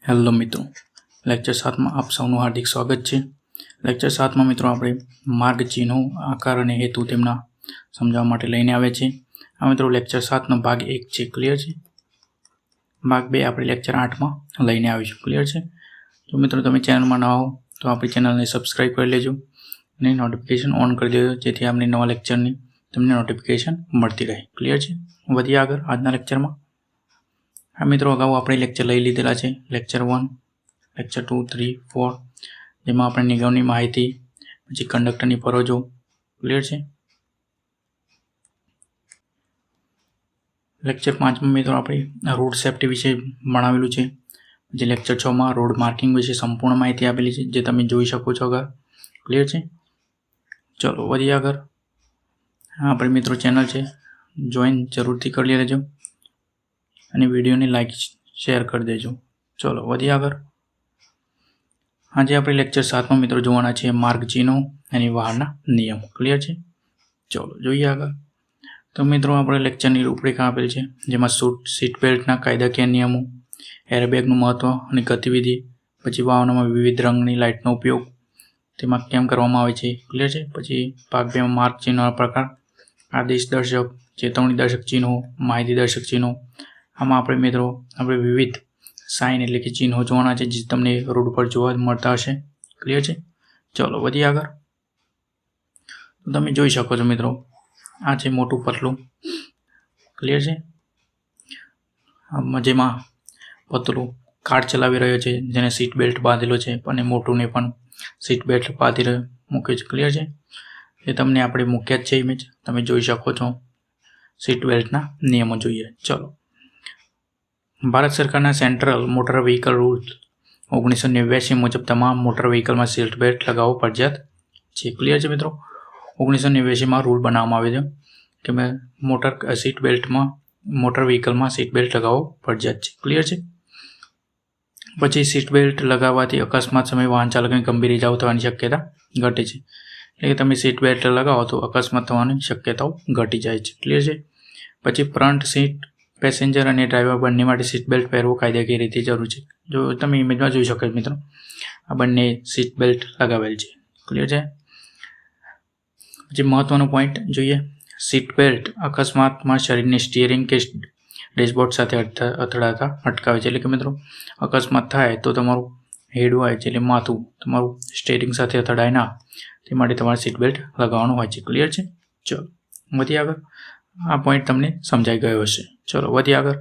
Hello મિત્રો, lecture 7માં આપ સૌનું હાર્દિક સ્વાગત છે. લેક્ચર 7માં મિત્રો આપણે માર્ગ ચિહ્નો, આકાર અને હેતુ તેમના સમજાવવા માટે લઈને આવે છે. આ મિત્રો લેક્ચર 7નો ભાગ 1 છે. ક્લિયર છે? ભાગ 2 આપણે લેક્ચર 8માં લઈને આવીશું. ક્લિયર છે? જો મિત્રો તમે ચેનલમાં નવા હો તો આપણી ચેનલને સબસ્ક્રાઈબ કરી લેજો અને નોટિફિકેશન ઓન કરી દેજો, જેથી આપણે નવા લેક્ચરની તમને નોટિફિકેશન મળતી રહે. ક્લિયર છે? વધીએ આગળ આજના લેક્ચરમાં. આ મિત્રો અગાઉ આપણે લેક્ચર લઈ લીધેલા છે. લેક્ચર 1, લેક્ચર 2, 3, 4, જેમાં આપણે નિગમની માહિતી, પછી કંડક્ટરની ફરજો. ક્લિયર છે? લેક્ચર 5માં મિત્રો આપણે રોડ સેફ્ટી વિશે ભણાવેલું છે. પછી લેક્ચર 6માં રોડ માર્કિંગ વિશે સંપૂર્ણ માહિતી આપેલી છે, જે તમે જોઈ શકો છો આગળ. ક્લિયર છે? ચલો વધીએ આગળ. હા આપણી મિત્રો ચેનલ છે, જોઈન જરૂરથી કરી લેજો અને વિડીયોને લાઈક શેર કરી દેજો. ચલો વધીએ આગળ. આજે આપણે લેક્ચર 7માં મિત્રો જોવાના છે માર્ગ ચિહ્નો અને વાહનના નિયમો. ક્લિયર છે? ચલો જોઈએ આગળ. તો મિત્રો આપણે લેક્ચરની રૂપરેખા આપેલ છે, જેમાં સીટ બેલ્ટના કાયદાકીય નિયમો, એરબેગનું મહત્વ અને ગતિવિધિ, પછી વાહનોમાં વિવિધ રંગની લાઇટનો ઉપયોગ તેમાં કેમ કરવામાં આવે છે. ક્લિયર છે? પછી ભાગ 2માં માર્ગ ચિહ્નોના પ્રકાર, આદેશ દર્શક, ચેતવણી દર્શક ચિહ્નો, માહિતી દર્શક ચિહ્નો. આમાં આપણે મિત્રો વિવિધ સાઇન એટલે કે ચિહ્નો જોવાના છે, જે તમને રોડ પર જોવા મળતા હશે. ક્લિયર છે? ચલો વધીએ આગળ. તો તમે જોઈ શકો છો મિત્રો, આ છે મોટું પતલું. ક્લિયર છે? જેમાં પતલું કાર ચલાવી રહ્યો છે, જેને સીટ બેલ્ટ બાંધેલો છે, અને મોટુંને પણ સીટ બેલ્ટ બાંધી મૂક્યો છે. ક્લિયર છે? એ તમને આપણે મૂક્યા જ છે ઇમેજ, તમે જોઈ શકો છો. સીટ બેલ્ટના નિયમો જોઈએ. ચલો. ભારત સરકારના સેન્ટ્રલ મોટર વ્હીકલ રૂલ 1989 મુજબ તમામ મોટર વ્હીકલમાં સીટ બેલ્ટ લગાવવો ફરજિયાત છે. ક્લિયર છે મિત્રો? 1989માં રૂલ બનાવવામાં આવ્યો છે કે મોટર વ્હીકલમાં સીટ બેલ્ટ લગાવવો ફરજિયાત છે. ક્લિયર છે? પછી સીટ બેલ્ટ લગાવવાથી અકસ્માત સમયે વાહન ચાલકને ગંભીર ઇજાઓ થવાની શક્યતા ઘટે છે. એટલે કે તમે સીટ બેલ્ટ લગાવો તો અકસ્માત થવાની શક્યતાઓ ઘટી જાય છે. ક્લિયર છે? પછી ફ્રન્ટ સીટ પેસેન્જર અને ડ્રાઈવર બંને માટે સીટ બેલ્ટ પહેરવો કાયદાકીય રીતે જરૂર છે. જો તમે ઇમેજમાં જોઈ શકો મિત્રો, આ બંને સીટ બેલ્ટ લગાવેલ છે. ક્લિયર છે? પછી મહત્વનો પોઈન્ટ જોઈએ. સીટ બેલ્ટ અકસ્માતમાં શરીરને સ્ટીયરિંગ કે ડેશબોર્ડ સાથે અથડાતા અટકાવે છે. એટલે કે મિત્રો અકસ્માત થાય તો તમારું હેડ હોય છે, એટલે માથું તમારું સ્ટીયરિંગ સાથે અથડાય ના, તે માટે તમારે સીટ બેલ્ટ લગાવવાનું હોય છે. ક્લિયર છે? ચલો વધીએ આગળ. આ પોઈન્ટ તમને સમજાઈ ગયો હશે. ચલો વધીએ આગળ.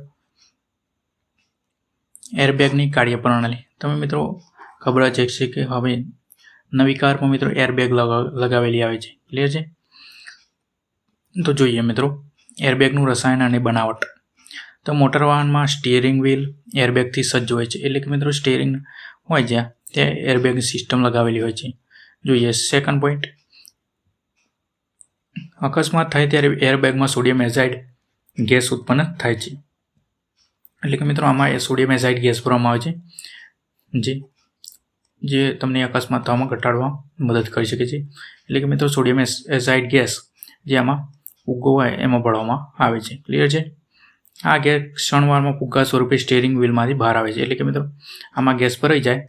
એરબેગની કાર્યપ્રણાલી. તમે મિત્રો ખબર જ છે કે હવે નવી કારમાં મિત્રો એરબેગ લગાવેલી આવે છે. ક્લિયર છે? તો જોઈએ મિત્રો એરબેગનું રસાયણ અને બનાવટ. તો મોટર વાહનમાં સ્ટીયરિંગ વ્હીલ એરબેગથી સજ્જ હોય છે. એટલે કે મિત્રો સ્ટીયરિંગ હોય જ્યાં ત્યાં એરબેગની સિસ્ટમ લગાવેલી હોય છે. જોઈએ સેકન્ડ પોઈન્ટ. અકસ્માત થાય ત્યારે એરબેગમાં સોડિયમ એઝાઇડ ગેસ ઉત્પન્ન થાય છે. એટલે કે મિત્રો આમાં સોડિયમ એઝાઇડ ગેસ ભરવામાં આવે છે, જે તમને અકસ્માત થવામાં ઘટાડવા મદદ કરી શકે છે. એટલે કે મિત્રો સોડિયમ એઝાઇડ ગેસ જે આમાં ફુગ્ગો હોય એમાં ભરવામાં આવે છે. ક્લિયર છે? આ ગેસ ક્ષણવારમાં ફુગ્ગા સ્વરૂપે સ્ટીયરિંગ વ્હીલમાંથી બહાર આવે છે. એટલે કે મિત્રો આમાં ગેસ ભરાઈ જાય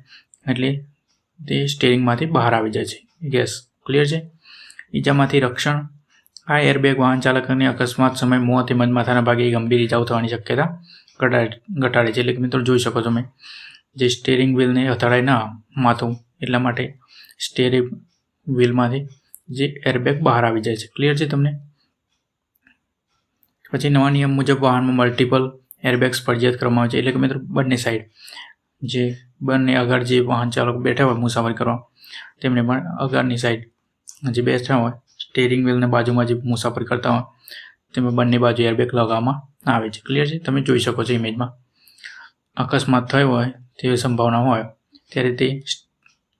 એટલે તે સ્ટીયરિંગમાંથી બહાર આવી જાય છે ગેસ. ક્લિયર છે? ઈજામાંથી રક્ષણ. આ એરબેગ વાહન ચાલકને અકસ્માત સમયે મોં તેમજ માથાના ભાગે ગંભીર ઇજાઓ થવાની શક્યતા ઘટાડે છે. એટલે કે મિત્રો જોઈ શકો છો તમે, જે સ્ટીયરિંગ વ્હીલને અથડાય ના માથું, એટલા માટે સ્ટીયરિંગ વ્હીલમાંથી જે એરબેગ બહાર આવી જાય છે. ક્લિયર છે તમને? પછી નવા નિયમ મુજબ વાહનમાં મલ્ટિપલ એરબેગ્સ ફરજિયાત કરવામાં આવે છે. એટલે કે મિત્રો બંને સાઈડ, જે બંને આગળ જે વાહન ચાલક બેઠા હોય મુસાફરી કરવા, તેમને પણ આગળની સાઈડ જે બેઠા હોય સ્ટીયરિંગ વ્હીલને બાજુમાં જે મુસાફરી કરતા હોય તેમાં બંને બાજુ એરબેગ લગાવવામાં આવે છે. ક્લિયર છે? તમે જોઈ શકો છો ઇમેજમાં. અકસ્માત થયો હોય તેવી સંભાવના હોય ત્યારે તે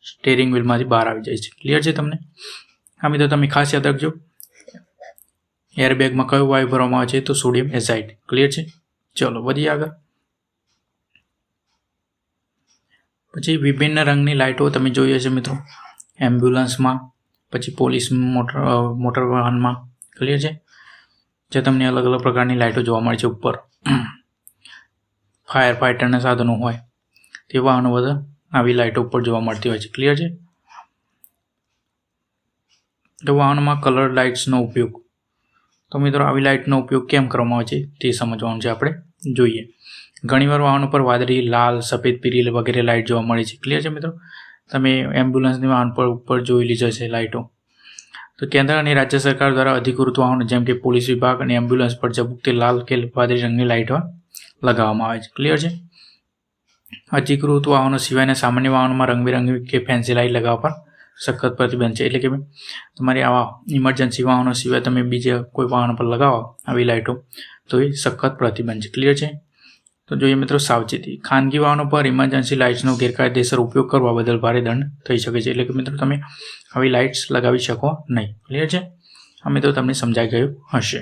સ્ટીયરિંગ વ્હીલમાંથી બહાર આવી જાય છે. ક્લિયર છે તમને? આ મિત્રો તમે ખાસ યાદ રાખજો, એરબેગમાં કયો વાયુ ભરવામાં આવે છે? તો સોડિયમ એઝાઇડ. ક્લિયર છે? ચલો વધીએ આગળ. પછી વિભિન્ન રંગની લાઇટો તમે જોઈ હશે મિત્રો એમ્બ્યુલન્સમાં, પછી પોલીસ મોટર વાહનમાં. ક્લિયર છે? જે તમને અલગ અલગ પ્રકારની લાઇટો જોવા મળે છે ઉપર. ફાયર ફાઇટરના સાધનો હોય તે વાહનો બધા આવી લાઇટો ઉપર જોવા મળતી હોય છે. ક્લિયર છે? તો વાહનોમાં કલર લાઇટ્સનો ઉપયોગ, તો મિત્રો આવી લાઇટનો ઉપયોગ કેમ કરવામાં આવે છે તે સમજવાનું છે આપણે. જોઈએ. ઘણીવાર વાહનો પર વાદળી, લાલ, સફેદ, પીળી વગેરે લાઇટ જોવા મળે છે. ક્લિયર છે મિત્રો? તમે એમ્બ્યુલન્સની વાહન પર ઉપર જોયેલી જ હશે લાઇટો. તો કેન્દ્ર અને રાજ્ય સરકાર દ્વારા અધિકૃત વાહનો જેમ કે પોલીસ વિભાગ અને એમ્બ્યુલન્સ પર ઝબૂકતી લાલ કે વાદળી રંગની લાઇટો લગાવવામાં આવે છે. ક્લિયર છે? અધિકૃત વાહનો સિવાયના સામાન્ય વાહનોમાં રંગબેરંગી કે ફેન્સી લાઇટ લગાવવા પર સખત પ્રતિબંધ છે. એટલે કે તમારી આવા ઇમરજન્સી વાહનો સિવાય તમે બીજા કોઈ વાહન પર લગાવો આવી લાઇટો તો એ સખત પ્રતિબંધ છે. ક્લિયર છે? તો જોઈએ મિત્રો સાવચેતી. ખાનગી વાહનો પર ઇમરજન્સી લાઇટ્સનો ગેરકાયદેસર ઉપયોગ કરવા બદલ ભારે દંડ થઈ શકે છે. એટલે કે મિત્રો તમે આવી લાઇટ્સ લગાવી શકો નહીં. ક્લિયર છે? આ મિત્રો તમને સમજાઈ ગયું હશે.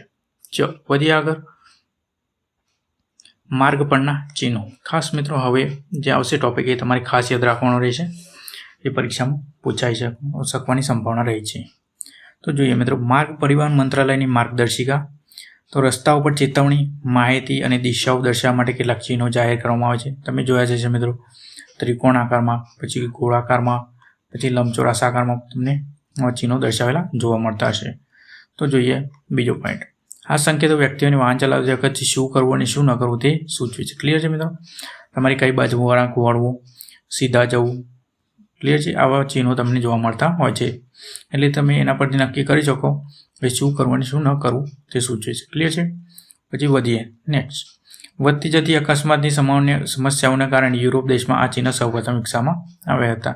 ચલો વધીએ આગળ. માર્ગ પરના ચિહ્નો. ખાસ મિત્રો હવે જે આવશે ટોપિક એ તમારે ખાસ યાદ રાખવાનો રહેશે. એ પરીક્ષામાં પૂછાઈ શકવાની સંભાવના રહી છે. તો જોઈએ મિત્રો, માર્ગ પરિવહન મંત્રાલયની માર્ગદર્શિકા. તો રસ્તા ઉપર ચેતવણી, માહિતી અને દિશાઓ દર્શાવવા માટે કેટલાક ચિહ્નો જાહેર કરવામાં આવે છે. તમે જોયા જશે મિત્રો, ત્રિકોણ આકારમાં, પછી ગોળાકારમાં, પછી લંબચોરસ આકારમાં તમને ચિહ્નો દર્શાવેલા જોવા મળતા હશે. તો જોઈએ બીજો પોઈન્ટ. આ સંકેતો વ્યક્તિઓને વાહન ચલાવતી વખતે શું કરવું અને શું ન કરવું તે સૂચવે છે. ક્લિયર છે મિત્રો? તમારી કઈ બાજુ વળાંક વળવું, સીધા જવું. ક્લિયર છે? આવા ચિહ્નો તમને જોવા મળતા હોય છે. એટલે તમે એના પરથી નક્કી કરી શકો કે શું કરવું અને શું ન કરવું તે સૂચવે છે. ક્લિયર છે? પછી વધીએ નેક્સ્ટ. વધતી જતી અકસ્માતની સમસ્યાઓના કારણે યુરોપ દેશમાં આ ચિહ્નો સૌપ્રથમ વિકસાવવામાં આવ્યા હતા.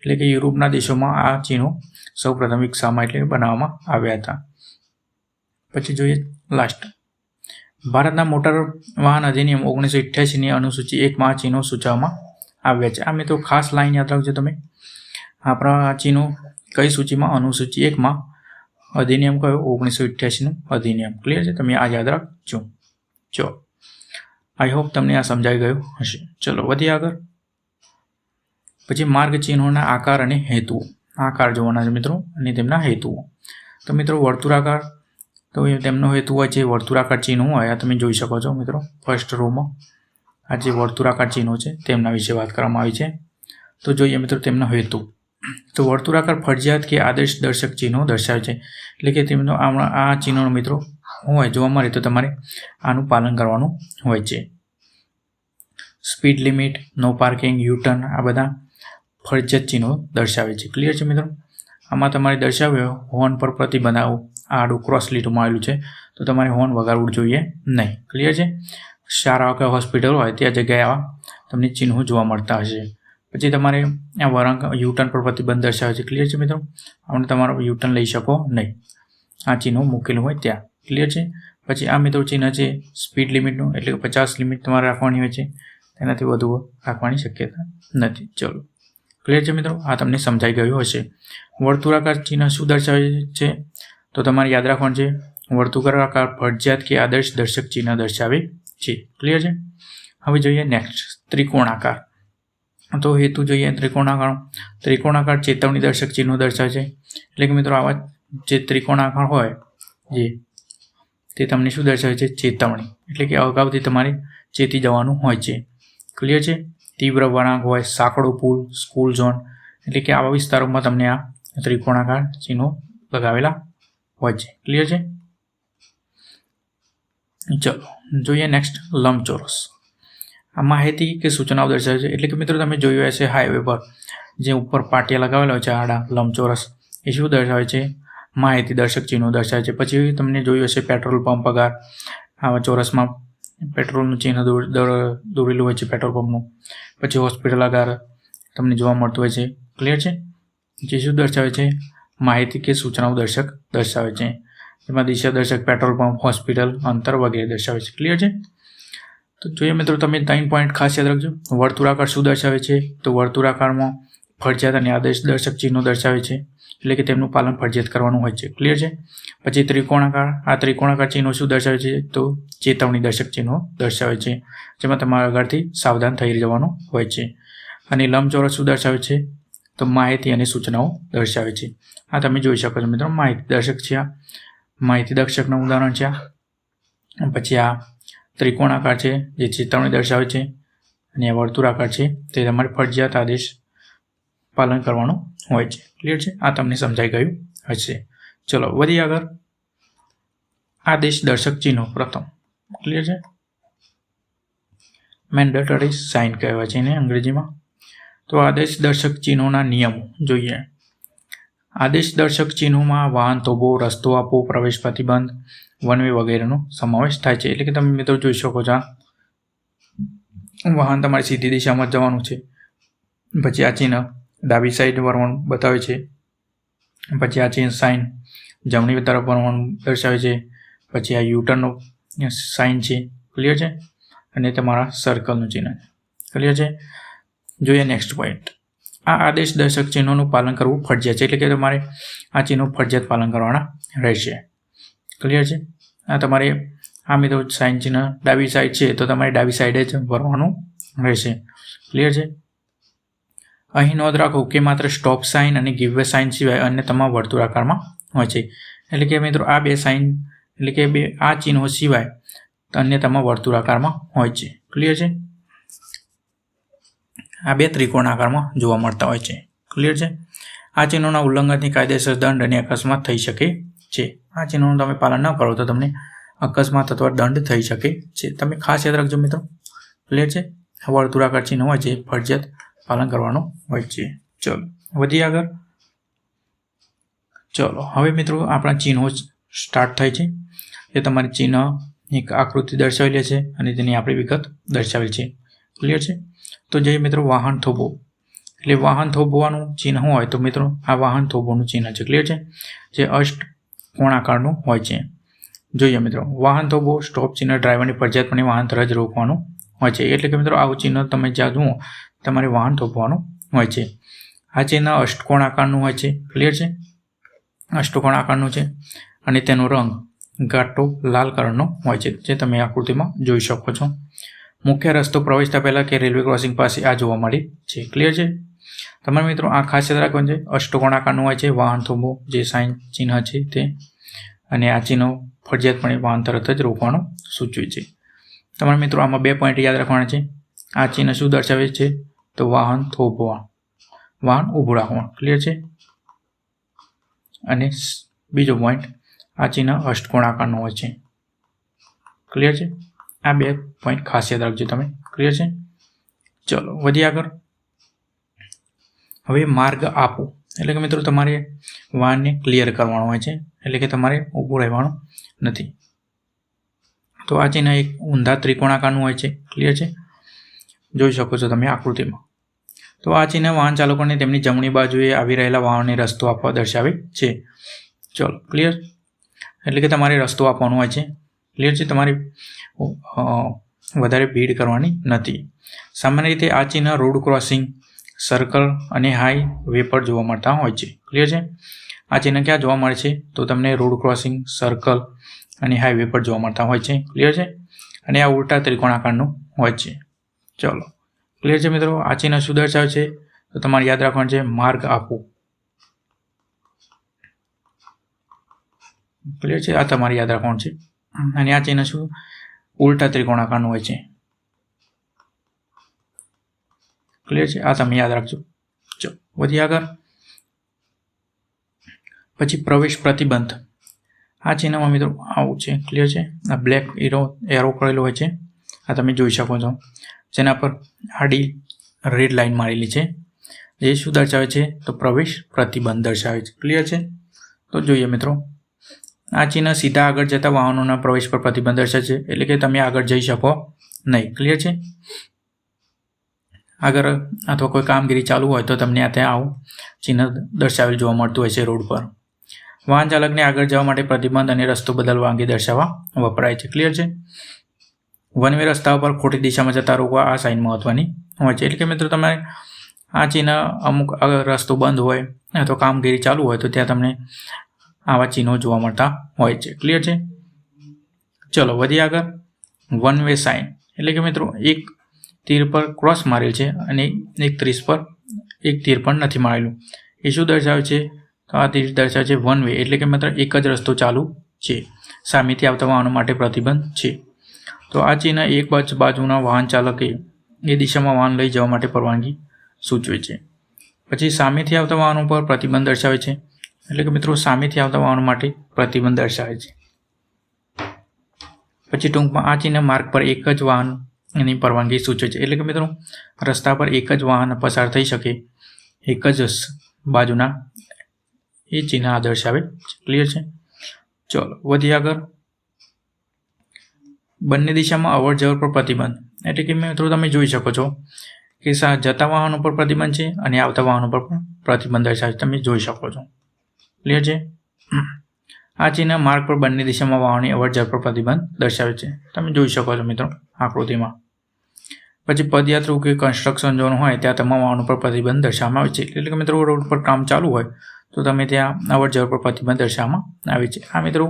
એટલે કે યુરોપના દેશોમાં આ ચિહ્નો સૌપ્રથમ વિકસાવવામાં એટલે બનાવવામાં આવ્યા હતા. પછી જોઈએ લાસ્ટ. ભારતના મોટર વાહન અધિનિયમ 1988ની અનુસૂચિ 1માં આ ચિહ્નો સૂચવવામાં આવ્યા છે. આ મિત્રો ખાસ લાઈન યાદ રાખજો તમે. આપણા આ ચિહ્નો કઈ સૂચિમાં? અનુસૂચિ 1માં. અધિનિયમ કયો? 1988નું અધિનિયમ. ક્લિયર છે? તમે આ યાદ રાખજો. ચલો, આઈ હોપ તમને આ સમજાઈ ગયું હશે. ચલો વધીએ આગળ. પછી માર્ગ ચિહ્નોના આકાર અને હેતુઓ. આકાર જોવાના છે મિત્રો અને તેમના હેતુઓ. તો મિત્રો વર્તુળાકાર, તો એ તેમનો હેતુ હોય છે વર્તુળાકાર ચિહ્નો હોય. આ તમે જોઈ શકો છો મિત્રો ફર્સ્ટ રોમાં. આ જે વર્તુળાકાર ચિહ્નો છે તેમના વિશે વાત કરવામાં આવી છે. તો જોઈએ મિત્રો તેમનો હેતુ. તો વર્તુળાકાર ફરજિયાત કે આદર્શ દર્શક ચિહ્નો દર્શાવે છે. એટલે કે તેમનો આ ચિહ્નો મિત્રો હોય જોવા મળે તો તમારે આનું પાલન કરવાનું હોય છે. Speed limit, no parking, U turn, આ બધા ફરજિયાત ચિહ્નો દર્શાવે છે. ક્લિયર છે મિત્રો? આમાં તમારે દર્શાવ્યો હોર્ન પર પ્રતિબંધ. આડું ક્રોસ લીટુમાં આવેલું છે તો તમારે હોર્ન વગાડવું જોઈએ નહીં. ક્લિયર છે? શાળા કે હોસ્પિટલ હોય ત્યાં જગ્યાએ આવા તમને ચિહ્નો જોવા મળતા હશે. પછી તમારે આ વળાંક યુટર્ન પર પ્રતિબંધ દર્શાવે છે. ક્લિયર છે મિત્રો? આપણે તમારો યુટર્ન લઈ શકો નહીં આ ચિહ્નો મૂકેલું હોય ત્યાં. ક્લિયર છે? પછી આ મિત્રો ચિહ્ન છે સ્પીડ લિમિટનું, એટલે કે 50 લિમિટ તમારે રાખવાની હોય છે, તેનાથી વધુ રાખવાની શક્યતા નથી. ચલો ક્લિયર છે મિત્રો? આ તમને સમજાઈ ગયું હશે. વર્તુળાકાર ચિહ્ન શું દર્શાવે છે? તો તમારે યાદ રાખવાનું છે વર્તુળાકાર ફરજિયાત કે આદર્શ દર્શક ચિહ્ન દર્શાવે છે. ક્લિયર છે? હવે જોઈએ નેક્સ્ટ ત્રિકોણાકાર. તો હેતુ જોઈએ ત્રિકોણાકાર ચેતવણી દર્શક ચિહ્નો દર્શાવે છે. એટલે કે મિત્રો આવા જે ત્રિકોણાકાર હોય જે તે તમને શું દર્શાવે છે? ચેતવણી. એટલે કે અગાઉથી તમારે ચેતી જવાનું હોય છે. ક્લિયર છે? તીવ્ર વળાંક હોય, સાંકડો પુલ, સ્કૂલ ઝોન, એટલે કે આવા વિસ્તારોમાં તમને આ ત્રિકોણાકાર ચિહ્નો લગાવેલા હોય છે. ક્લિયર છે? ચલો જોઈએ નેક્સ્ટ લંબચોરસ. આ માહિતી કે સૂચનાઓ દર્શાવે છે. એટલે કે મિત્રો તમે જોયું હશે હાઈવે પર જે ઉપર પાટિયા લગાવેલા હોય છે આડા લંબચોરસ, એ શું દર્શાવે છે? માહિતી દર્શક ચિહ્નો દર્શાવે છે. પછી તમને જોયું હશે પેટ્રોલ પંપ આગળ આવા ચોરસમાં પેટ્રોલનું ચિહ્ન દોરેલું હોય છે પેટ્રોલ પંપનું. પછી હોસ્પિટલ આગળ તમને જોવા મળતું હોય છે. ક્લિયર છે? જે શું દર્શાવે છે? માહિતી કે સૂચનાઓ દર્શાવે છે. જેમાં દિશા દર્શક પેટ્રોલ પંપ, હોસ્પિટલ, અંતર વગેરે દર્શાવે છે. ક્લિયર છે? તો જોઈએ મિત્રો તમે 3 પોઈન્ટ ખાસ યાદ રાખજો. વર્તુળાકાર શું દર્શાવે છે? તો વર્તુળાકારમાં ફરજિયાત અને આદર્શ દર્શક ચિહ્નો દર્શાવે છે. એટલે કે તેમનું પાલન ફરજિયાત કરવાનું હોય છે. ક્લિયર છે? પછી ત્રિકોણાકાર. આ ત્રિકોણાકાર ચિહ્નો શું દર્શાવે છે? તો ચેતવણી દર્શક ચિહ્નો દર્શાવે છે, જેમાં તમારે આગળથી સાવધાન થઈ જવાનું હોય છે. અને લંબચોરસ શું દર્શાવે છે? તો માહિતી અને સૂચનાઓ દર્શાવે છે. આ તમે જોઈ શકો છો મિત્રો માહિતી દર્શક છે. આ માહિતી દર્શકનું ઉદાહરણ છે. પછી આ ત્રિકોણાકાર છે જે ચેતવણી દર્શાવે છે અને આ વર્તુળાકાર છે તે તમારે ફરજિયાત આદેશ પાલન કરવાનું હોય છે. ક્લિયર છે? આ તમને સમજાઈ ગયું હશે. ચલો વધીએ આગળ. આદેશ દર્શક ચિહ્નો પ્રથમ. ક્લિયર છે? મેન્ડેટરી સાઇન કહેવાય છે એને અંગ્રેજીમાં. તો આદેશ દર્શક ચિહ્નોના નિયમો જોઈએ. આદેશ દર્શક ચિહ્નોમાં વાહન થોભો, રસ્તો આપવો, પ્રવેશ પ્રતિબંધ, વન વે વગેરેનો સમાવેશ થાય છે. એટલે કે તમે મિત્રો જોઈ શકો છો, વાહન તમારે સીધી દિશામાં જવાનું છે, પછી આ ચિહ્ન ડાબી સાઈડ વળવાનું બતાવે છે, પછી આ ચિહ્ન સાઇન જમણી તરફ વળવાનું દર્શાવે છે, પછી આ યુટર્નનો સાઇન છે. ક્લિયર છે? અને તમારા સર્કલનું ચિહ્ન છે. ક્લિયર છે? જોઈએ નેક્સ્ટ પોઈન્ટ. આ આદેશ દર્શક ચિહ્નોનું પાલન કરવું ફરજિયાત છે. એટલે કે તમારે આ ચિહ્નો ફરજિયાત પાલન કરવાના રહેશે. ક્લિયર છે? આ તમારે આ મિત્રો સાઇન ચિહ્ન ડાબી સાઈડ છે તો તમારે ડાબી સાઈડે જ ભરવાનું રહેશે. ક્લિયર છે? અહીં નોંધ રાખો કે માત્ર સ્ટોપ સાઇન અને ગીવ વે સાઇન સિવાય અન્ય તમામ વર્તુળાકારમાં હોય છે. એટલે કે મિત્રો આ બે સાઇન એટલે કે આ ચિહ્નો સિવાય અન્ય તમામ વર્તુળાકારમાં હોય છે. ક્લિયર છે? આ બે ત્રિકોણાકારમાં જોવા મળતા હોય છે. ક્લિયર છે? આ ચિહ્નોના ઉલ્લંઘનથી કાયદેસર દંડ અને અકસ્માત થઈ શકે છે. આ ચિહ્નોનું તમે પાલન ન કરો તો તમને અકસ્માત અથવા દંડ થઈ શકે છે. તમે ખાસ યાદ રાખજો મિત્રો. ક્લિયર છે? વર્તુળાકાર ચિહ્ન હોય છે ફરજિયાત પાલન કરવાનું હોય છે. ચલો વધીએ આગળ. ચલો હવે મિત્રો આપણા ચિહ્નો સ્ટાર્ટ થાય છે. એ તમારી ચિહ્ન એક આકૃતિ દર્શાવેલી છે અને તેની આપણી વિગત દર્શાવેલ છે. ક્લિયર છે? તો જે મિત્રો વાહન થોભો એટલે વાહન થોભવાનું ચિહ્ન હોય તો મિત્રો આ વાહન થોભોનું ચિહ્ન છે. ક્લિયર છે? જે અષ્ટકોણાકારનું હોય છે. જોઈએ મિત્રો વાહન થોભો સ્ટોપ ચિહ્ન ડ્રાઈવરની ફરજિયાતપણે વાહન તરત રોકવાનું હોય છે. એટલે કે મિત્રો આવું ચિહ્ન તમે જ્યાં જુઓ તમારે વાહન થોભવાનું હોય છે. આ ચિહ્ન અષ્ટકોણાકારનું હોય છે. ક્લિયર છે? અષ્ટકોણાકારનું છે અને તેનો રંગ ઘાટો લાલ કલરનો હોય છે, જે તમે આકૃતિમાં જોઈ શકો છો. મુખ્ય રસ્તો પ્રવેશતા પહેલાં કે રેલવે ક્રોસિંગ પાસે આ જોવા મળે છે. ક્લિયર છે? તમારે મિત્રો આ ખાસ યાદ રાખવાનું છે. અષ્ટકોણાકારનું હોય છે વાહન થોભો જે સાઇન ચિહ્ન છે તે, અને આ ચિહ્નો ફરજિયાતપણે વાહન તરત જ રોકવાનું સૂચવે છે. તમારે મિત્રો આમાં 2 પોઈન્ટ યાદ રાખવાના છે. આ ચિહ્ન શું દર્શાવે છે? તો વાહન થોભવા, વાહન ઊભું રાખવાનું. ક્લિયર છે? અને બીજો પોઈન્ટ આ ચિહ્ન અષ્ટકોણાકારનું હોય છે. ક્લિયર છે? આ 2 પોઈન્ટ ખાસ યાદ રાખજો તમે. ક્લિયર છે? ચલો વધીએ આગળ. હવે માર્ગ આપો એટલે કે મિત્રો તમારે વાહનને ક્લિયર કરવાનો હોય છે. એટલે કે તમારે ઊભું રહેવાનું નથી. તો આ ચિહ્ન એક ઊંધા ત્રિકોણાકારનું હોય છે. ક્લિયર છે? જોઈ શકો છો તમે આકૃતિમાં. તો આ ચિહ્ન વાહન ચાલકોને તેમની જમણી બાજુએ આવી રહેલા વાહનને રસ્તો આપવા દર્શાવે છે. ચલો ક્લિયર? એટલે કે તમારે રસ્તો આપવાનો હોય છે. ક્લિયર છે? તમારે વધારે ભીડ કરવાની નથી. સામાન્ય રીતે આ ચિહ્ન રોડ ક્રોસિંગ, સર્કલ અને હાઈવે પર જોવા મળતા હોય છે. ક્લિયર છે? આ ચિહ્ન ક્યાં જોવા મળે છે? તો તમને રોડ ક્રોસિંગ, સર્કલ અને હાઈવે પર જોવા મળતા હોય છે. ક્લિયર છે? અને આ ઉલટા ત્રિકોણાકારનું હોય છે. ચલો ક્લિયર છે મિત્રો? આ ચિહ્ન શું દર્શાવે છે? તો તમારે યાદ રાખવાનું છે માર્ગ આપો. ક્લિયર છે? આ તમારે યાદ રાખવાનું છે. અને આ ચિહ્ન શું? ઉલટા ત્રિકોણાકારનું હોય છે. ક્લિયર છે? આ તમે યાદ રાખજો. ચલો વધીએ આગળ. પછી પ્રવેશ પ્રતિબંધ. આ ચિહ્નમાં મિત્રો આવું છે. ક્લિયર છે? આ બ્લેક એરો કરેલો હોય છે. આ તમે જોઈ શકો છો. જેના પર આડી રેડ લાઇન મારેલી છે. એ શું દર્શાવે છે? તો પ્રવેશ પ્રતિબંધ દર્શાવે છે. ક્લિયર છે? તો જોઈએ મિત્રો આ ચિહ્ન સીધા આગળ જતા વાહનોના પ્રવેશ પર પ્રતિબંધ દર્શાવે છે. એટલે કે તમે આગળ જઈ શકો નહીં. ક્લિયર છે? આગળ અથવા કોઈ કામગીરી ચાલુ હોય તો તમને ત્યાં આવું ચિહ્ન દર્શાવેલ જોવા મળતું હોય છે રોડ પર. વાહન ચાલકને આગળ જવા માટે પ્રતિબંધ અને રસ્તો બદલવા અંગે દર્શાવવા વપરાય છે. ક્લિયર છે? વન વે રસ્તા પર ખોટી દિશામાં જતા રોકવા આ સાઇન મહત્વની હોય છે. એટલે કે મિત્રો તમારે આ ચિહ્ન અમુક રસ્તો બંધ હોય અથવા કામગીરી ચાલુ હોય તો ત્યાં તમને આવા ચિહ્નો જોવા મળતા હોય છે. ક્લિયર છે? ચલો વધીએ આગળ. વન વે સાઇન એટલે કે મિત્રો એક તીર પર ક્રોસ મારેલ છે અને એક તીર પર નથી મારેલું. એ શું દર્શાવે છે? તો આ તીર દર્શાવે છે વન વે એટલે કે માત્ર એક જ રસ્તો ચાલુ છે. સામેથી આવતા વાહનો માટે પ્રતિબંધ છે. તો આ ચિહ્ન એક બાજુના વાહન ચાલકે એ દિશામાં વાહન લઈ જવા માટે પરવાનગી સૂચવે છે. પછી સામેથી આવતા વાહનો પર પ્રતિબંધ દર્શાવે છે. એટલે કે મિત્રો સામેથી આવતા વાહનો માટે પ્રતિબંધ દર્શાવે છે. પછી ટૂંકમાં આ ચિહ્ન માર્ગ પર એક જ વાહનની પરવાનગી સૂચવે છે. એટલે કે મિત્રો રસ્તા પર એક જ વાહન પસાર થઈ શકે, એક જ બાજુના, એ ચિહ્ન આ દર્શાવે છે. ક્લિયર છે? ચલો વધીએ આગળ. બંને દિશામાં અવર જવર પર પ્રતિબંધ. એટલે કે મિત્રો તમે જોઈ શકો છો કે જતા વાહનો પર પ્રતિબંધ છે અને આવતા વાહનો પર પણ પ્રતિબંધ દર્શાવે છે. તમે જોઈ શકો છો. ક્લિયર છે? આ ચિહ્ન માર્ગ પર બંને દિશામાં વાહનની અવર જવર પર પ્રતિબંધ દર્શાવે છે. તમે જોઈ શકો છો મિત્રો આકૃતિમાં. પછી પદયાત્રા કે કન્સ્ટ્રક્શન ઝોન હોય ત્યાં તમામ વાહનો પર પ્રતિબંધ દર્શાવવામાં આવે છે. એટલે કે મિત્રો રોડ પર કામ ચાલુ હોય તો તમે ત્યાં અવર જવર પર પ્રતિબંધ દર્શાવવામાં આવે છે. આ મિત્રો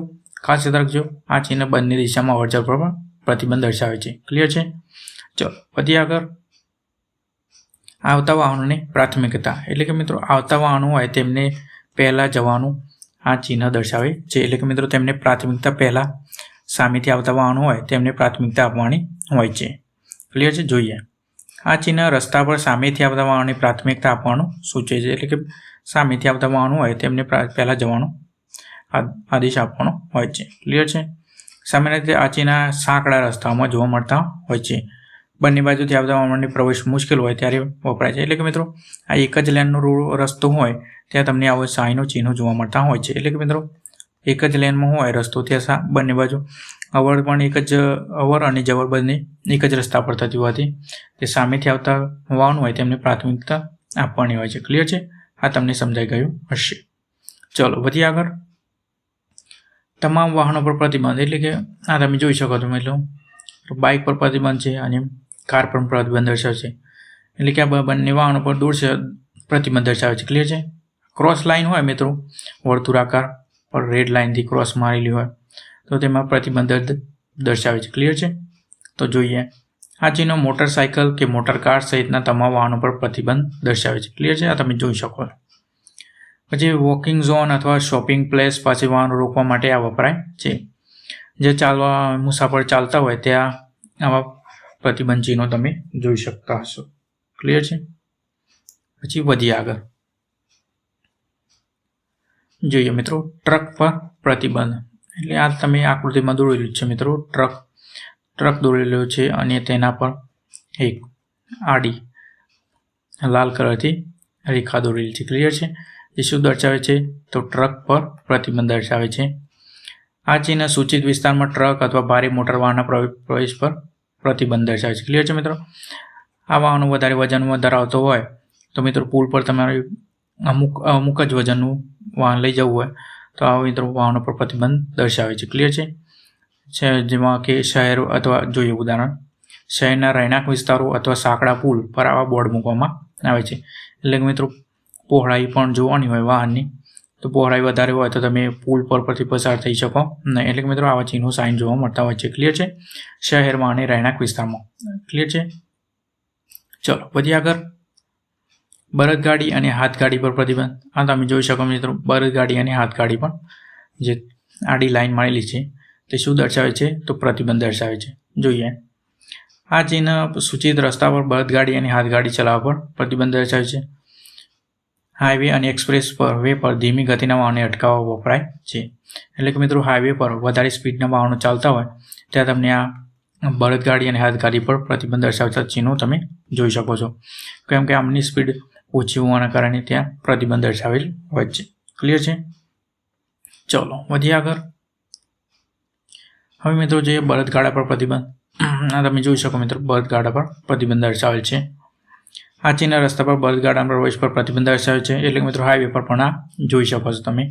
ખાસ યાદ રાખજો, આ ચિહ્ન બંને દિશામાં અવર જવર પર પ્રતિબંધ દર્શાવે છે. ક્લિયર છે? ચલો વધીએ આગળ. આવતા વાહનોને પ્રાથમિકતા. એટલે કે મિત્રો આવતા વાહનો હોય તેમને પહેલાં જવાનું આ ચિહ્ન દર્શાવે છે. એટલે કે મિત્રો તેમને પ્રાથમિકતા પહેલાં સામેથી આવતા વાહનો હોય તેમને પ્રાથમિકતા આપવાની હોય છે. ક્લિયર છે? જોઈએ. આ ચિહ્ન રસ્તા પર સામેથી આવતા વાહનોને પ્રાથમિકતા આપવાનું સૂચવે છે. એટલે કે સામેથી આવતા વાહનો હોય તેમને પહેલાં જવાનો આદેશ આપવાનો હોય છે. ક્લિયર છે? સામાન્ય રીતે આ ચિહ્ન સાંકડા રસ્તાઓમાં જોવા મળતા હોય છે. બંને બાજુથી આવતા વાહનોને પ્રવેશ મુશ્કેલ હોય ત્યારે વપરાય છે. એટલે કે મિત્રો આ એક જ લેનનો રસ્તો હોય ત્યાં તમને આવા સાઈનો ચિહ્નો જોવા મળતા હોય છે. એટલે કે મિત્રો એક જ લેનમાં હોય રસ્તો, ત્યાં બંને બાજુ અવર પણ એક જ અવર અને જવર બંને એક જ રસ્તા પર થતી હોવાથી તે સામેથી આવતા વાહન હોય તેમને પ્રાથમિકતા આપવાની હોય છે. ક્લિયર છે? આ તમને સમજાઈ ગયું હશે. ચલો વધીએ આગળ. તમામ વાહનો પર પ્રતિબંધ. એટલે કે આ તમે જોઈ શકો છો મિત્રો બાઇક પર પ્રતિબંધ છે અને કાર પર પ્રતિબંધ દર્શાવે છે. એટલે કે આ બંને વાહનો પર દૂર છે પ્રતિબંધ દર્શાવે છે. ક્લિયર છે? ક્રોસ લાઇન હોય મિત્રો વર્તુળાકાર પર રેડ લાઇનથી ક્રોસ મારેલી હોય તો તેમાં પ્રતિબંધ દર્શાવે છે. ક્લિયર છે? તો જોઈએ. આ ચિહ્ન મોટરસાયકલ કે મોટર કાર સહિતના તમામ વાહનો પર પ્રતિબંધ દર્શાવે છે. ક્લિયર છે? આ તમે જોઈ શકો છો. પછી વોકિંગ ઝોન અથવા શોપિંગ પ્લેસ પાસે વાહનો રોકવા માટે આ વપરાય છે. જે મુસાફર ચાલતા હોય ત્યાં આવા પ્રતિબંધ ચિહ્નો તમે જોઈ શકતા હશો. ક્લિયર છે? પછી વધીએ આગળ. જોઈએ મિત્રો ટ્રક પર પ્રતિબંધ. એટલે આ તમે આકૃતિમાં દોરેલું છે મિત્રો. ટ્રક દોરેલો છે અને તેના પર એક આડી લાલ કલરથી રેખા દોરેલી છે. ક્લિયર છે? એ શું દર્શાવે છે? તો ટ્રક પર પ્રતિબંધ દર્શાવે છે. આ ચિહ્ન સૂચિત વિસ્તારમાં ટ્રક અથવા ભારે મોટર વાહનના પ્રવેશ પર પ્રતિબંધ દર્શાવે છે. ક્લિયર છે મિત્રો? આ વાહનો વધારે વજનમાં ધરાવતો હોય તો મિત્રો પુલ પર તમારે અમુક જ વજનનું વાહન લઈ જવું હોય તો આ મિત્રો વાહનો પર પ્રતિબંધ દર્શાવે છે. ક્લિયર છે? જેમાં કે શહેરો અથવા જોઈએ ઉદાહરણ, શહેરના રહેણાંક વિસ્તારો અથવા સાંકડા પુલ પર આવા બોર્ડ મૂકવામાં આવે છે. એટલે કે મિત્રો પહોળાઈ પણ જોવાની હોય વાહનની, તો પહોળાઈ વધારે હોય તો તમે પુલ પરથી પસાર થઈ શકો નહીં. એટલે કે મિત્રો આવા ચિહ્નો સાઇન જોવા મળતા હોય છે. ક્લિયર છે? શહેરમાં અને રહેણાંક વિસ્તારમાં. ક્લિયર છે? ચલો વધીએ આગળ. બળદગાડી અને હાથગાડી પર પ્રતિબંધ. આ તમે જોઈ શકો મિત્રો બળદગાડી અને હાથગાડી પર જે આડી લાઈન મારેલી છે તે શું દર્શાવે છે? તો પ્રતિબંધ દર્શાવે છે. જોઈએ. આ ચિહ્ન સૂચિત રસ્તા પર બળદગાડી અને હાથગાડી ચલાવવા પર પ્રતિબંધ દર્શાવે છે. હાઈવે અને એક્સપ્રેસ વે પર ધીમી ગતિના વાહનને અટકાવવા વપરાય છે. એટલે કે મિત્રો હાઈવે પર વધારે સ્પીડના વાહનો ચાલતા હોય ત્યાં તમને આ બળદગાડી અને હાથગાડી પર પ્રતિબંધ દર્શાવતા ચિહ્નો તમે જોઈ શકો છો. કેમ કે આમની સ્પીડ ઓછી હોવાના કારણે ત્યાં પ્રતિબંધ દર્શાવેલ હોય છે. ક્લિયર છે? ચલો વધીએ આગળ. હવે મિત્રો જોઈએ બળદગાડા પર પ્રતિબંધ. આ તમે જોઈ શકો મિત્રો બળદગાડા પર પ્રતિબંધ દર્શાવેલ છે. આ ચિહ્ન રસ્તા પર બળદગાડા પ્રવેશ પર પ્રતિબંધ દર્શાવે છે. એટલે કે મિત્રો હાઈવે પર પણ આ જોઈ શકો છો તમે.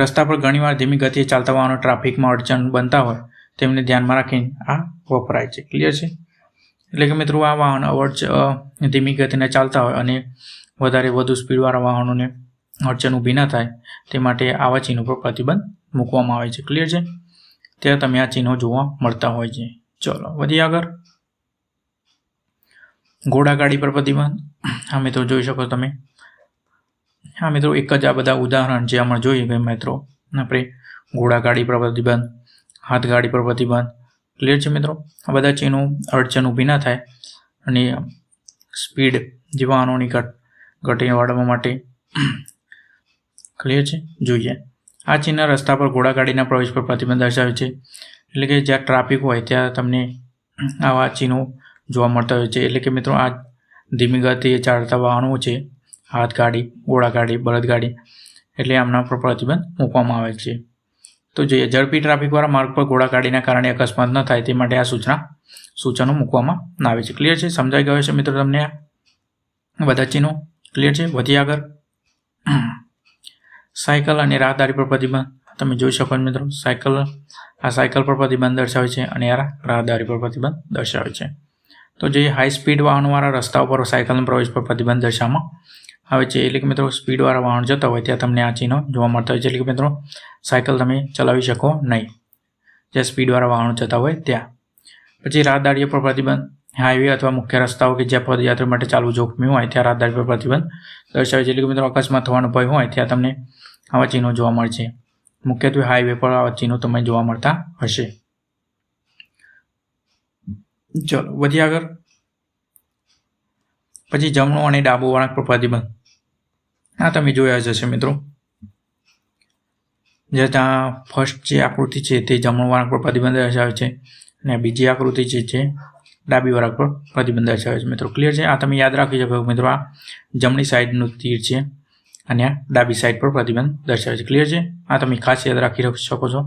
રસ્તા પર ઘણીવાર ધીમી ગતિએ ચાલતા વાહનો ટ્રાફિકમાં અડચણ બનતા હોય તેમને ધ્યાનમાં રાખીને આ વપરાય છે. ક્લિયર છે? એટલે કે મિત્રો આ વાહન ધીમી ગતિને ચાલતા હોય અને વધુ સ્પીડવાળા વાહનોને અડચણ ઊભી ન થાય તે માટે આવા ચિહ્નો પર પ્રતિબંધ મૂકવામાં આવે છે. ક્લિયર છે? ત્યાં તમે આ ચિહ્નો જોવા મળતા હોય છે. ચલો વધીએ આગળ. ઘોડાગાડી પર પ્રતિબંધ. હા મિત્રો જોઈ શકો તમે. હા મિત્રો એક જ આ બધા ઉદાહરણ જે આપણે જોઈએ કે મિત્રો આપણે ઘોડાગાડી પર પ્રતિબંધ, હાથગાડી પર પ્રતિબંધ. ક્લિયર છે મિત્રો? આ બધા ચિહ્નો અડચણ ઊભી ના થાય અને સ્પીડ જે વાહનોની ઘટાડવા માટે ક્લિયર છે. જોઈએ આ ચિહ્ન રસ્તા પર ઘોડાગાડીના પ્રવેશ પર પ્રતિબંધ દર્શાવે છે. એટલે કે જ્યાં ટ્રાફિક હોય ત્યાં તમને આવા ચિહ્નો જોવા મળતા હોય છે. એટલે કે મિત્રો આ ધીમી ગતિએ ચાલતા વાહનો છે, હાથગાડી, ઘોડાગાડી, બળદગાડી, એટલે આમના પર પ્રતિબંધ મૂકવામાં આવે છે. તો જોઈએ ઝડપી ટ્રાફિકવાળા માર્ગ પર ઘોડાગાડીના કારણે અકસ્માત ન થાય તે માટે આ સૂચનો મૂકવામાં આવે છે. ક્લિયર છે, સમજાઈ ગયો છે મિત્રો તમને આ બધા ચિહ્નો? ક્લિયર છે. વધી આગળ સાયકલ અને રાહદારી પર પ્રતિબંધ. તમે જોઈ શકો છો મિત્રો, સાયકલ પર પ્રતિબંધ દર્શાવે છે અને આ રાહદારી પર પ્રતિબંધ દર્શાવે છે. તો જે હાઈ સ્પીડ વાહનોવાળા રસ્તાઓ પર સાયકલના પ્રવેશ પર પ્રતિબંધ દર્શાવવામાં આવે છે. એટલે કે મિત્રો સ્પીડવાળા વાહન જતા હોય ત્યાં તમને આ ચિહ્નો જોવા મળતા હોય છે. એટલે કે મિત્રો સાયકલ તમે ચલાવી શકો નહીં જ્યાં સ્પીડવાળા વાહનો જતા હોય ત્યાં. પછી રાહદારીઓ પર પ્રતિબંધ. હાઈવે અથવા મુખ્ય રસ્તાઓ કે જ્યાં પદયાત્રીઓ માટે ચાલવું જોખમી હોય ત્યાં રાહદારી પર પ્રતિબંધ દર્શાવે છે. એટલે કે મિત્રો અકસ્માત થવાનો ભય હોય ત્યાં તમને આવા ચિહ્નો જોવા મળે છે. મુખ્યત્વે હાઈવે પર આવા ચિહ્નો તમને જોવા મળતા હશે. ચલો વધી આગળ. પછી જમણો અને ડાબો વળાંક પર પ્રતિબંધ. આ તમે જોયા જ હશે મિત્રો, જ્યાં ફર્સ્ટ જે આકૃતિ છે તે જમણો વળાંક પર પ્રતિબંધ દર્શાવે છે અને બીજી આકૃતિ છે ડાબી વળાંક પર પ્રતિબંધ દર્શાવે છે. મિત્રો ક્લિયર છે. આ તમે યાદ રાખી શકો મિત્રો, આ જમણી સાઈડનું તીર છે અને આ ડાબી સાઈડ પર પ્રતિબંધ દર્શાવે છે. ક્લિયર છે. આ તમે ખાસ યાદ રાખી શકો છો.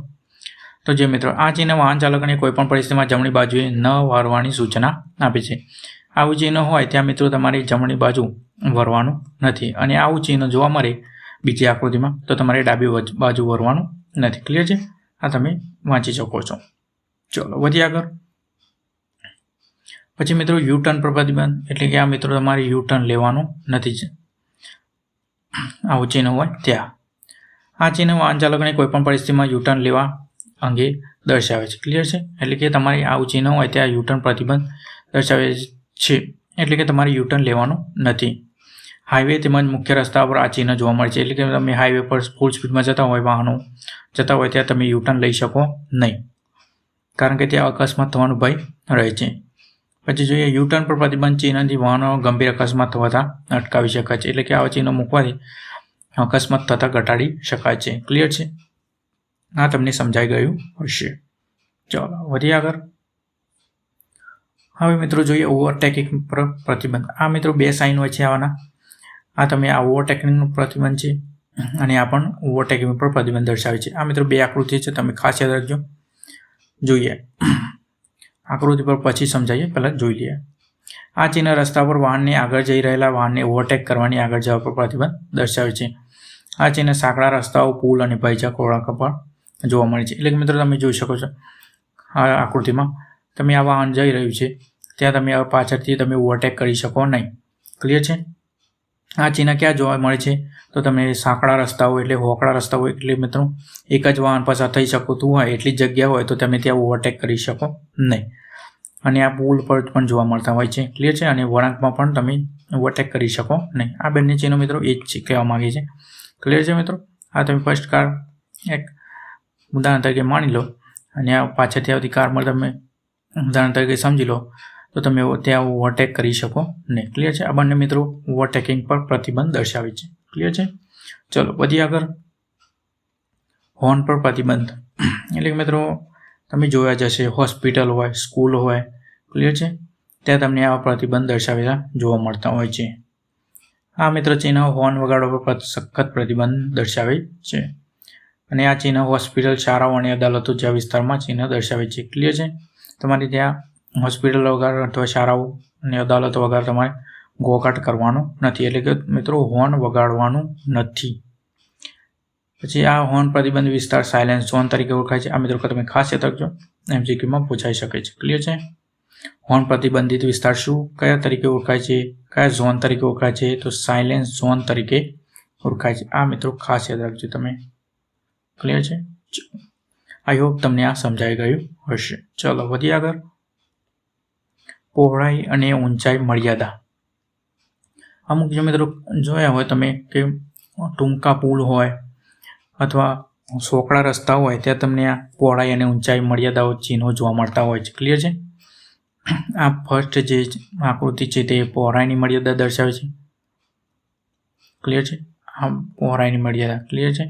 તો જે મિત્રો આ ચિહ્ન વાહન ચાલકોને કોઈપણ પરિસ્થિતિમાં જમણી બાજુએ ન વળવાની સૂચના આપે છે. આવું ચિહ્ન હોય ત્યાં મિત્રો તમારે જમણી બાજુ વળવાનું નથી, અને આવું ચિહ્ન જોવા મળે બીજી આકૃતિમાં તો તમારે ડાબી બાજુ વળવાનું નથી. ક્લિયર છે. આ તમે વાંચી શકો છો. ચલો વધી આગળ. પછી મિત્રો યુ ટર્ન પર પ્રતિબંધ. એટલે કે આ મિત્રો તમારે યુ ટર્ન લેવાનું નથી, આવું ચિહ્ન હોય ત્યાં. આ ચિહ્ન વાહન ચાલકોને કોઈપણ પરિસ્થિતિમાં યુ ટર્ન લેવા અંગે દર્શાવે છે. ક્લિયર છે. એટલે કે તમારે આવું ચિહ્ન હોય ત્યાં યુ ટર્ન પ્રતિબંધ દર્શાવે છે. એટલે કે તમારે યુ ટર્ન લેવાનું નથી. હાઈવે તેમજ મુખ્ય રસ્તા પર આ ચિહ્ન જોવા મળે છે. એટલે કે તમે હાઈવે પર ફૂલ સ્પીડમાં જતા હોય વાહનો જતા હોય ત્યાં તમે યુ ટર્ન લઈ શકો નહીં, કારણ કે ત્યાં અકસ્માત થવાનો ભય રહે છે. પછી જોઈએ યુ ટર્ન પર પ્રતિબંધ ચિહ્નથી વાહનો ગંભીર અકસ્માત થવાતા અટકાવી શકાય છે. એટલે કે આવા ચિહ્નો મૂકવાથી અકસ્માત થતા ઘટાડી શકાય છે. ક્લિયર છે. આ તમને સમજાઈ ગયું હશે. ચાલો વધી આગળ. હવે મિત્રો જોઈએ ઓવરટેકિંગ પર પ્રતિબંધ. આ મિત્રો બે સાઇન હોય છે આવાના. આ તમે આ ઓવરટેકિંગનું પ્રતિબંધ છે અને આ પણ ઓવરટેકિંગ પર પ્રતિબંધ દર્શાવે છે. આ મિત્રો બે આકૃતિ છે, તમે ખાસ યાદ રાખજો. જોઈએ આકૃતિ પર પછી સમજાવીએ, પહેલાં જોઈ લઈએ. આ ચિહ્ન રસ્તા પર વાહનને આગળ જઈ રહેલા વાહનને ઓવરટેક કરવાની આગળ જવા પર પ્રતિબંધ દર્શાવે છે. આ ચિહ્ન સાંકડા રસ્તાઓ, પુલ અને ભયજનક વળાંક પર જોવા મળે છે. એટલે કે મિત્રો તમે જોઈ શકો છો આ આકૃતિમાં, તમે આ વાહન જઈ રહ્યું છે ત્યાં તમે પાછળથી તમે ઓવરટેક કરી શકો નહીં. ક્લિયર છે. આ ચિહ્ન ક્યાં જોવા મળે છે? તો તમે સાંકડા રસ્તાઓ એટલે હોકળા રસ્તાઓ, એટલે મિત્રો એક જ વાહન પસાર થઈ શકતું હોય એટલી જગ્યા હોય તો તમે ત્યાં ઓવરટેક કરી શકો નહીં. અને આ પુલ પર પણ જોવા મળતા હોય છે. ક્લિયર છે. અને વળાંકમાં પણ તમે ઓવરટેક કરી શકો નહીં. આ બંને ચિહ્નો મિત્રો એ જ કહેવા માગે છે. ક્લિયર છે મિત્રો. આ તમે ફર્સ્ટ કાર એક ઉદાહરણ તરીકે માની લો અને આ પાછળથી આવતી કારમાં તમે ઉદાહરણ તરીકે સમજી લો તો તમે ત્યાં ઓવરટેક કરી શકો નહીં. ક્લિયર છે. આ બંને મિત્રો ઓવરટેકિંગ પર પ્રતિબંધ દર્શાવે છે. ક્લિયર છે. ચલો વધી આગળ. હોર્ન પર પ્રતિબંધ. એટલે કે મિત્રો તમે જોયા જ હશે, હોસ્પિટલ હોય, સ્કૂલ હોય, ક્લિયર છે, ત્યાં તમને આવા પ્રતિબંધ દર્શાવેલા જોવા મળતા હોય છે. આ મિત્ર ચિહ્ન હોર્ન વગાડવા પર સખત પ્રતિબંધ દર્શાવે છે. અને આ ચિહ્ન હોસ્પિટલ, શાળાઓ અને અદાલતો જેવા વિસ્તારમાં ચિહ્ન દર્શાવે છે. ક્લિયર છે. તમારે ત્યાં હોસ્પિટલ વગર અથવા શાળાઓ અને અદાલતો વગર તમારે ઘોઘાટ કરવાનો નથી. એટલે કે મિત્રો હોર્ન વગાડવાનું નથી. પછી આ હોર્ન પ્રતિબંધ વિસ્તાર સાયલેન્સ ઝોન તરીકે ઓળખાય છે. આ મિત્રો તમે ખાસ યાદ રાખજો, MCQમાં પૂછાઈ શકે છે. ક્લિયર છે. હોર્ન પ્રતિબંધિત વિસ્તાર શું કયા તરીકે ઓળખાય છે, કયા ઝોન તરીકે ઓળખાય છે? તો સાયલેન્સ ઝોન તરીકે ઓળખાય છે. આ મિત્રો ખાસ યાદ રાખજો તમે. ક્લિયર છે. આઈ હોપ તમને આ સમજાઈ ગયું હશે. ચલો વધી આગળ. પહોળાઈ અને ઊંચાઈ મર્યાદા. અમુક જો મિત્રો જોયા હોય તમે કે ટૂંકા પુલ હોય અથવા સોકડા રસ્તા હોય ત્યાં તમને આ પહોળાઈ અને ઊંચાઈ મર્યાદાઓ ચિહ્નો જોવા મળતા હોય છે. ક્લિયર છે. આ ફર્સ્ટ જે આકૃતિ છે તે પહોળાઈની મર્યાદા દર્શાવે છે. ક્લિયર છે? આ પહોળાઈની મર્યાદા ક્લિયર છે.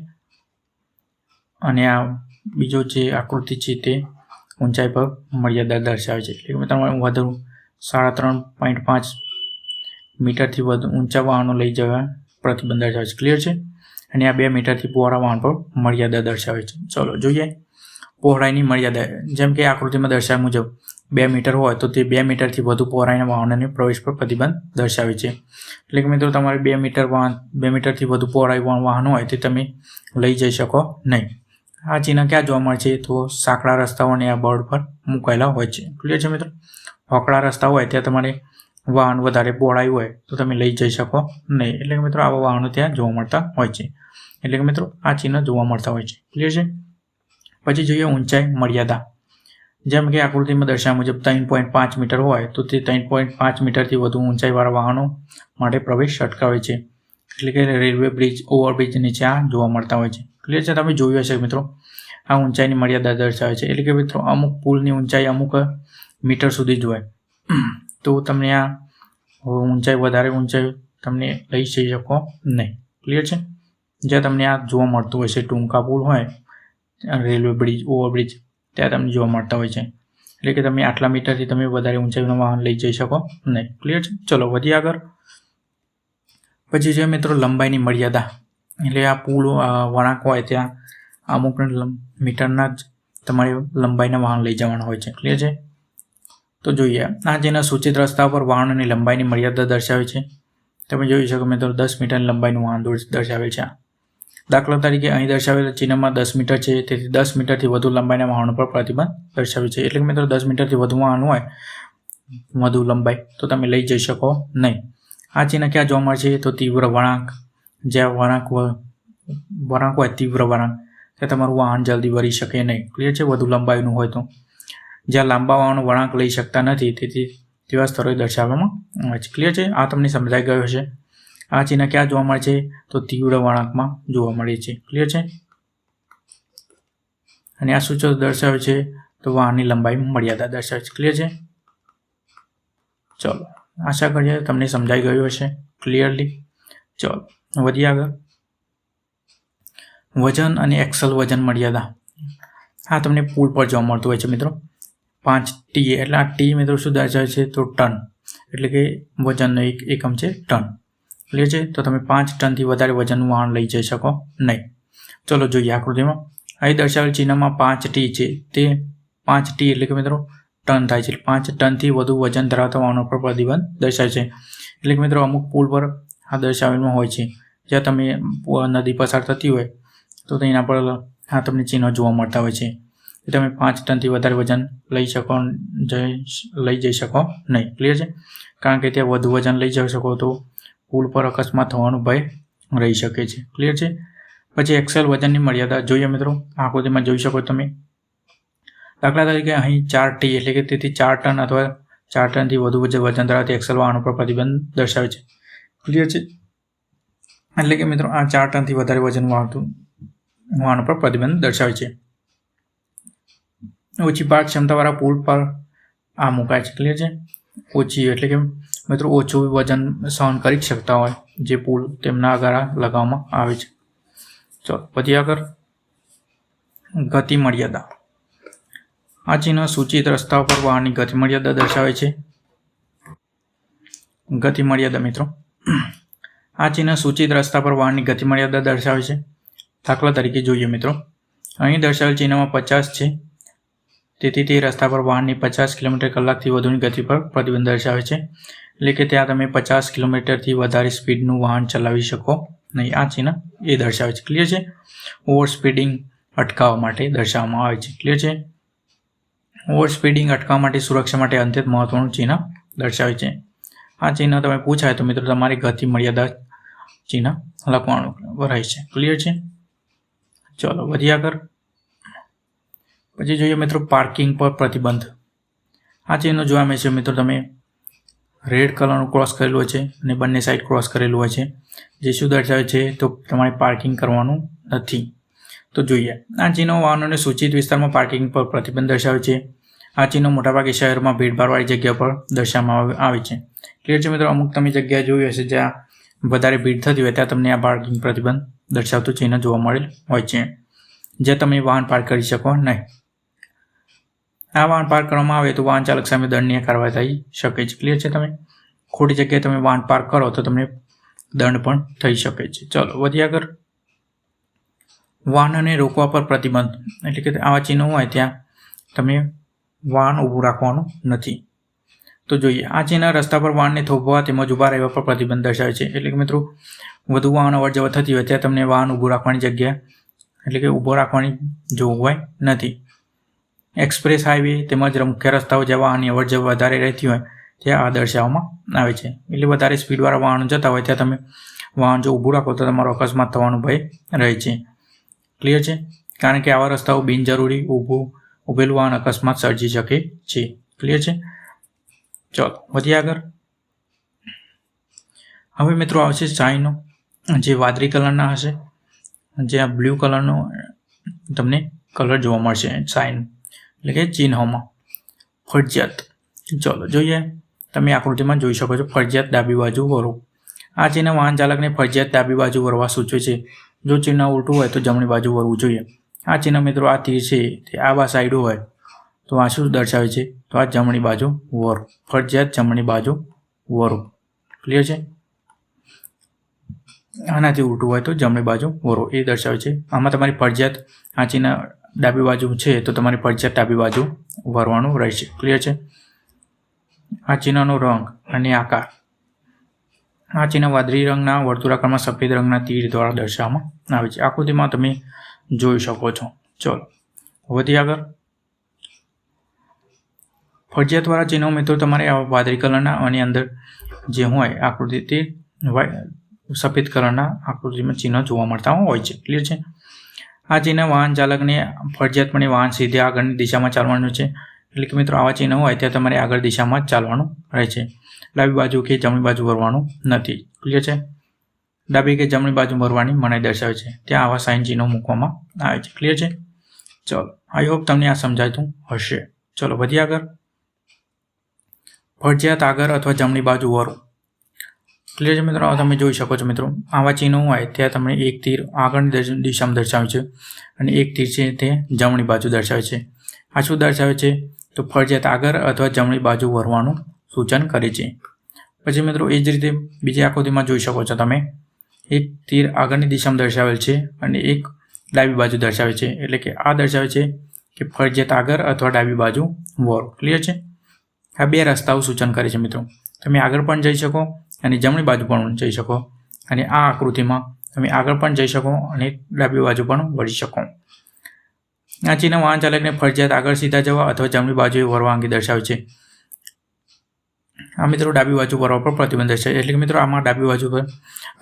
અને આ બીજો જે આકૃતિ છે તે ઊંચાઈ પર મર્યાદા દર્શાવે છે. એટલે કે તમારે વધુ 3.5 મીટરથી વધુ ઊંચા વાહનો લઈ જવા પ્રતિબંધ દર્શાવે છે. ક્લિયર છે? અને આ 2 મીટરથી પહોળા વાહન પર મર્યાદા દર્શાવે છે. ચલો જોઈએ પહોળાઈની મર્યાદા. જેમ કે આકૃતિમાં દર્શાવ્યા મુજબ 2 મીટર હોય તો તે 2 મીટરથી વધુ પહોળાઈના વાહનોને પ્રવેશ પર પ્રતિબંધ દર્શાવે છે. એટલે કે મિત્રો તમારે 2 મીટરથી વધુ પહોળાઈ વાહન હોય તે તમે લઈ જઈ શકો નહીં. આ ચિહ્ન ક્યાં જોવા મળે છે? તો સાંકડા રસ્તાઓ અને આ બોર્ડ પર મુકાયેલા હોય છે. ક્લિયર છે મિત્રો? હોકળા રસ્તા હોય ત્યાં તમારે વાહન વધારે પહોળાઈ હોય તો તમે લઈ જઈ શકો નહીં. એટલે કે મિત્રો આવા વાહનો ત્યાં જોવા મળતા હોય છે. એટલે કે મિત્રો આ ચિહ્ન જોવા મળતા હોય છે. ક્લિયર છે? પછી જોઈએ ઊંચાઈ મર્યાદા. જેમ કે આકૃતિમાં દર્શાવ્યા મુજબ 3.5 મીટર હોય તો તે 3.5 મીટરથી વધુ ઊંચાઈવાળા વાહનો માટે પ્રવેશ અટકાવે છે. એટલે કે રેલવે બ્રિજ, ઓવરબ્રિજ નીચે આ જોવા મળતા હોય છે. ક્લિયર છે? તમે જોયું હશે મિત્રો આ ઊંચાઈની મર્યાદા દર્શાવે છે. એટલે કે મિત્રો અમુક પુલની ઊંચાઈ અમુક મીટર સુધી જ હોય તો તમને આ ઊંચાઈ વધારે ઊંચાઈ તમને લઈ જઈ શકો નહીં. ક્લિયર છે? જ્યાં તમને આ જોવા મળતું હોય છે ટૂંકા પુલ હોય, રેલવે બ્રિજ, ઓવરબ્રિજ ત્યાં તમને જોવા મળતા હોય છે. એટલે કે તમે આટલા મીટરથી તમે વધારે ઊંચાઈનું વાહન લઈ જઈ શકો નહીં. ક્લિયર છે? ચલો વધીએ આગળ. પછી છે મિત્રો લંબાઈની મર્યાદા. એટલે આ પુલ વળાંક હોય ત્યાં અમુક મીટરના જ તમારે લંબાઈના વાહન લઈ જવાના હોય છે. ક્લિયર છે? તો જોઈએ આ જેના સૂચિત રસ્તા પર વાહનની લંબાઈની મર્યાદા દર્શાવે છે. તમે જોઈ શકો મિત્રો 10 મીટરની લંબાઈનું વાહન દર્શાવેલ છે. દાખલા તરીકે અહીં દર્શાવેલ ચિહ્નમાં 10 મીટર છે, તેથી 10 મીટરથી વધુ લંબાઈના વાહનો પર પ્રતિબંધ દર્શાવે છે. એટલે કે મિત્રો 10 મીટરથી વધુ વાહન હોય વધુ લંબાઈ તો તમે લઈ જઈ શકો નહીં. આ ચિહ્ન ક્યાં જોવા મળે છે? તો તીવ્ર વળાંક. જ્યાં વળાંક હોય તીવ્ર વળાંક ત્યાં તમારું વાહન જલ્દી વળી શકે નહીં. ક્લિયર છે? વધુ લંબાઈનું હોય તો. જ્યાં લાંબા વાહનો વળાંક લઈ શકતા નથી તેથી તેવા સ્થળોએ દર્શાવવામાં આવે છે. ક્લિયર છે? આ તમને સમજાઈ ગયો હશે. આ ચિહ્ન ક્યાં જોવા મળે છે? તો તીવ્ર વળાંકમાં જોવા મળે છે. ક્લિયર છે? અને આ સૂચક દર્શાવે છે તો વાહનની લંબાઈ મર્યાદા દર્શાવે છે. ક્લિયર છે? ચલો આશા કરીએ તમને સમજાઈ ગયું હશે ક્લિયરલી. ચલો વધીએ આગળ. વજન અને એક્સલ વજન મર્યાદા. આ તમને પુલ પર જોવા મળતું હોય છે મિત્રો. 5T એટલે આ ટી મિત્રો શું દર્શાવે છે? તો ટન. એટલે કે વજનનો એક એકમ છે ટન. ક્લિયર છે? તો તમે 5 ટનથી વધારે વજનનું વાહન લઈ જઈ શકો નહીં. ચલો જોઈએ આકૃતિમાં. અહીં દર્શાવેલ ચિહ્નમાં 5T છે તે 5T એટલે કે મિત્રો ટન થાય છે. 5 ટનથી વધુ વજન ધરાવતા વાહનો પર પ્રતિબંધ દર્શાવે છે. એટલે કે મિત્રો અમુક પુલ પર આ દર્શાવેલું હોય છે. જ્યાં તમે નદી પસાર થતી હોય તો તેના પર આ તમને ચિહ્નો જોવા મળતા હોય છે. તમે 5 ટનથી વધારે વજન લઈ જઈ શકો નહીં. ક્લિયર છે? કારણ કે ત્યાં વધુ વજન લઈ જઈ શકો તો પુલ પર અકસ્માત થવાનો ભય રહી શકે છે. ક્લિયર છે? પછી એક્સેલ વજનની મર્યાદા જોઈએ મિત્રો. આકૃતિમાં જોઈ શકો તમે. દાખલા તરીકે અહીં 4T એટલે કે તેથી 4 ટન અથવા 4 ટનથી વધુ વજન ધરાવતી એક્સેલ વાહનો પર પ્રતિબંધ દર્શાવે છે. ક્લિયર છે? એટલે કે મિત્રો આ 4 ટનથી વધારે વજન વાહનો પર પ્રતિબંધ દર્શાવે છે. ઓછી ભાર ક્ષમતાવાળા પુલ પર આ મુકાય છે. ક્લિયર છે? ઓછી એટલે કે મિત્રો ઓછું વજન સહન કરી શકતા હોય જે પુલ તેમના આગળ લગાવવામાં આવે છે. ચલો પછી આગળ. ગતિ મર્યાદા. આ ચિહ્ન સૂચિત રસ્તાઓ પર વાહનની ગતિ મર્યાદા દર્શાવે છે. ગતિ મર્યાદા મિત્રો. આ ચિહ્ન સૂચિત રસ્તા પર વાહનની ગતિ મર્યાદા દર્શાવે છે. દાખલા તરીકે જોઈએ મિત્રો. અહીં દર્શાવેલ ચિહ્નમાં 50 છે, તેથી તે રસ્તા પર વાહનની 50 કિલોમીટર કલાકથી વધુની ગતિ પર પ્રતિબંધ દર્શાવે છે. એટલે કે ત્યાં તમે 50 કિલોમીટરથી વધારે સ્પીડનું વાહન ચલાવી શકો નહીં. આ ચિહ્ન એ દર્શાવે છે. ક્લિયર છે? ઓવર સ્પીડિંગ અટકાવવા માટે દર્શાવવામાં આવે છે. ક્લિયર છે? ઓવર સ્પીડિંગ અટકાવવા માટે સુરક્ષા માટે અત્યંત મહત્વનું ચિહ્ન દર્શાવે છે. આ ચિહ્ન તમે પૂછાય તો મિત્રો તમારી ગતિ મર્યાદા ચિહ્ન લખવાનું રહે છે. ક્લિયર છે? ચલો વધીએ આગળ. પછી જોઈએ મિત્રો પાર્કિંગ પર પ્રતિબંધ. આ ચિહ્ન જોવા મળે છે મિત્રો. તમે રેડ કલરનું ક્રોસ કરેલું હોય છે અને બંને સાઈડ ક્રોસ કરેલું હોય છે, જે શું દર્શાવે છે? તો તમારે પાર્કિંગ કરવાનું નથી. તો જોઈએ આ ચિહ્નો વાહનોને સૂચિત વિસ્તારમાં પાર્કિંગ પર પ્રતિબંધ દર્શાવે છે. આ ચિહ્નો મોટાભાગે શહેરમાં ભીડભાડવાળી જગ્યા પર દર્શાવવામાં આવે છે. ક્લિયર છે મિત્રો? અમુક તમે જગ્યા જોઈ હશે જ્યાં વધારે ભીડ થતી હોય ત્યાં તમને આ પાર્કિંગ પ્રતિબંધ દર્શાવતું ચિહ્ન જોવા મળેલ હોય છે, જે તમે વાહન પાર્ક કરી શકો નહીં. આ વાહન પાર્ક કરવામાં આવે તો વાહન ચાલક સામે દંડનીય કાર્યવાહી થઈ શકે છે. ક્લિયર છે? તમે ખોટી જગ્યાએ તમે વાહન પાર્ક કરો તો તમને દંડ પણ થઈ શકે છે. ચલો વધીએ આગળ. વાહનને રોકવા પર પ્રતિબંધ, એટલે કે આવા ચિહ્નો હોય ત્યાં તમે વાહન ઊભું રાખવાનું નથી. તો જોઈએ, આ ચિહ્ન રસ્તા પર વાહનને થોભવા તેમજ ઊભા રહેવા પર પ્રતિબંધ દર્શાવે છે. એટલે કે મિત્રો વધુ વાહન અવર જવર થતી હોય ત્યાં તમને વાહન ઊભું રાખવાની જગ્યા, એટલે કે ઊભો રાખવાની જોગવાઈ નથી. એક્સપ્રેસ હાઈવે તેમજ મુખ્ય રસ્તાઓ જ્યાં વાહનની અવર જવર વધારે રહેતી હોય ત્યાં આ દર્શાવવામાં આવે છે. એટલે વધારે સ્પીડવાળા વાહનો જતા હોય ત્યાં તમે વાહન જો ઊભું રાખો તો તમારો અકસ્માત થવાનો ભય રહે છે. ક્લિયર છે? કારણ કે આવા રસ્તાઓ બિનજરૂરી ઊભેલું વાહન અકસ્માત સર્જી શકે છે. ક્લિયર છે? ચલો વધીએ આગળ. હવે મિત્રો આવશે સાઇનો, જે વાદળી કલરના હશે, જે આ બ્લુ કલરનો તમને કલર જોવા મળશે સાઇન, એટલે કે ચિહ્નોમાં. ફરજિયાત. ચલો જોઈએ, તમે આકૃતિમાં જોઈ શકો છો ફરજિયાત ડાબી બાજુ વળો. આ ચિહ્ન વાહન ચાલકને ફરજિયાત ડાબી બાજુ વળવા સૂચવે છે. જો ચિહ્ન ઉલટું હોય તો જમણી બાજુ વળવું જોઈએ. આ ચિહ્ન મિત્રો આ તીર છે તે આ સાઈડ હોય તો આ શું દર્શાવે છે? તો આ જમણી બાજુ વળો. ફરજિયાત જમણી બાજુ વળો. ક્લિયર છે? આનાથી ઉલટું હોય તો જમણી બાજુ વળો એ દર્શાવે છે. આમાં તમારી ફરજિયાત આ ચિહ્ન ડાબી બાજુ છે તો તમારી ફરજિયાત ડાબી બાજુ વળવાનું રહેશે. ક્લિયર છે? આ ચિહ્નનો રંગ અને આકાર. આ ચિહ્ન વાદળી રંગના વર્તુળાકારમાં સફેદ રંગના તીર દ્વારા દર્શાવવામાં આવે છે. આકૃતિમાં તમે જોઈ શકો છો. ચલો વધીએ આગળ. ફરજિયાતવાળા ચિહ્નો મિત્રો તમારે આ વાદળી કલરના અને અંદર જે હોય આકૃતિ તે સફેદ કલરના આકૃતિમાં ચિહ્નો જોવા મળતા હોય છે. ક્લિયર છે? આ ચિહ્ન વાહન ચાલકને ફરજિયાતપણે વાહન સીધે આગળની દિશામાં ચાલવાનું છે. એટલે કે મિત્રો આવા ચિહ્નો હોય ત્યાં તમારે આગળ દિશામાં જ ચાલવાનું રહે છે. ડાબી બાજુ કે જમણી બાજુ વળવાનું નથી. ક્લિયર છે? ડાબી કે જમણી બાજુ વળવાની મનાઈ દર્શાવે છે. ત્યાં આવા સાઇન ચિહ્નો મૂકવામાં આવે છે. ક્લિયર છે? ચલો આઈ હોપ તમને આ સમજાતું હશે. ચલો વધીએ આગળ. ફરજિયાત આગળ અથવા જમણી બાજુ વળો. ક્લિયર છે મિત્રો? તમે જોઈ શકો છો મિત્રો આવા ચિહ્નો હોય ત્યાં તમને એક તીર આગળની દિશામાં દર્શાવે છે અને એક તીર છે તે જમણી બાજુ દર્શાવે છે. આ શું દર્શાવે છે? તો ફરજિયાત આગળ અથવા જમણી બાજુ વળવાનું સૂચન કરે છે. પછી મિત્રો એ જ રીતે બીજી આકૃતિમાં જોઈ શકો છો તમે એક તીર આગળની દિશામાં દર્શાવેલ છે અને એક ડાબી બાજુ દર્શાવે છે. એટલે કે આ દર્શાવે છે કે ફરજિયાત આગળ અથવા ડાબી બાજુ વળો. ક્લિયર છે? આ બે રસ્તાઓ સૂચન કરે છે મિત્રો. તમે આગળ પણ જઈ શકો અને જમણી બાજુ પણ જઈ શકો, અને આ આકૃતિમાં તમે આગળ પણ જઈ શકો અને ડાબી બાજુ પણ વળી શકો. આ ચિહ્ન વાહન ચાલકને ફરજિયાત આગળ સીધા જવા અથવા જમણી બાજુએ વળવા અંગે દર્શાવે છે. આ મિત્રો ડાબી બાજુ વળવા પર પ્રતિબંધ દર્શાવે. એટલે કે મિત્રો આમાં ડાબી બાજુ પર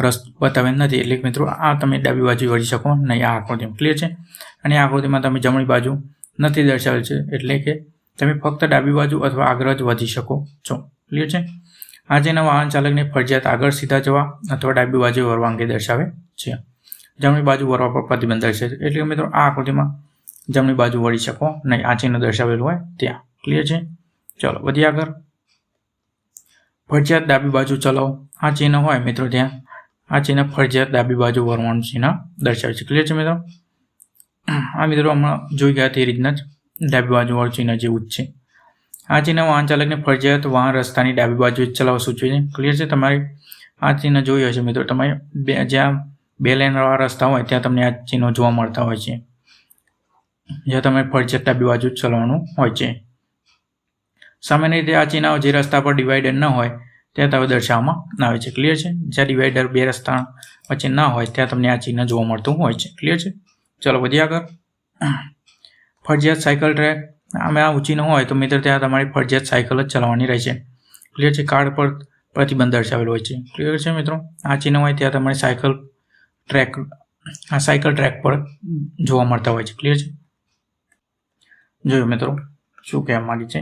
રસ્તો બતાવેલ નથી. એટલે કે મિત્રો આ તમે ડાબી બાજુ વળી શકો નહીં આ આકૃતિમાં. ક્લિયર છે? અને આ આકૃતિમાં તમે જમણી બાજુ નથી દર્શાવેલ છે. એટલે કે તમે ફક્ત ડાબી બાજુ અથવા આગળ જ વધી શકો છો. ક્લિયર છે? આ ચિહ્ન વાહન ચાલકને ફરજિયાત આગળ સીધા જવા અથવા ડાબી બાજુ વળવા અંગે દર્શાવે છે. જમણી બાજુ વળવા પર પ્રતિબંધ દર્શાવે છે. એટલે કે મિત્રો આ આકૃતિમાં જમણી બાજુ વળી શકો નહીં આ ચિહ્ન દર્શાવેલું હોય ત્યાં. ક્લિયર છે? ચલો વધીએ આગળ. ફરજિયાત ડાબી બાજુ ચલાવો. આ ચિહ્ન હોય મિત્રો ત્યાં આ ચિહ્ન ફરજિયાત ડાબી બાજુ વળવાનું ચિહ્ન દર્શાવે છે. ક્લિયર છે મિત્રો? આ મિત્રો હમણાં જોઈ ગયા તે રીતના જ ડાબી બાજુ વાળું ચિહ્ન જેવું જ છે. આ ચિહ્ન વાહન ચાલકને ફરજિયાત વાહન રસ્તાની ડાબી બાજુ જ ચલાવવા સૂચવે છે. ક્લિયર છે? તમારે આ ચિહ્ન જોયું હશે મિત્રો. તમે જ્યાં બે લેનવાળા રસ્તા હોય ત્યાં તમને આ ચિહ્નો જોવા મળતા હોય છે, જ્યાં તમે ફરજિયાત ડાબી બાજુ જ ચલાવવાનું હોય છે. સામાન્ય રીતે આ ચિહ્નો જે રસ્તા પર ડિવાઈડર ન હોય ત્યાં તમે દર્શાવવામાં આવે છે. ક્લિયર છે? જ્યાં ડિવાઈડર બે રસ્તા વચ્ચે ના હોય ત્યાં તમને આ ચિહ્ન જોવા મળતું હોય છે. ક્લિયર છે? ચલો વધીએ આગળ. ફરજિયાત સાયકલ ટ્રેક. આમાં આ ચિહ્ન હોય તો મિત્રો ત્યાં તમારી ફરજિયાત સાયકલ જ ચલાવવાની રહેશે. ક્લિયર છે? કાર્ડ પર પ્રતિબંધ દર્શાવેલો હોય છે. ક્લિયર છે મિત્રો? આ ચિહ્ન હોય ત્યાં તમારી સાયકલ ટ્રેક પર જોવા મળતા હોય છે. ક્લિયર છે? જોયું મિત્રો શું કહેવા માંગે છે?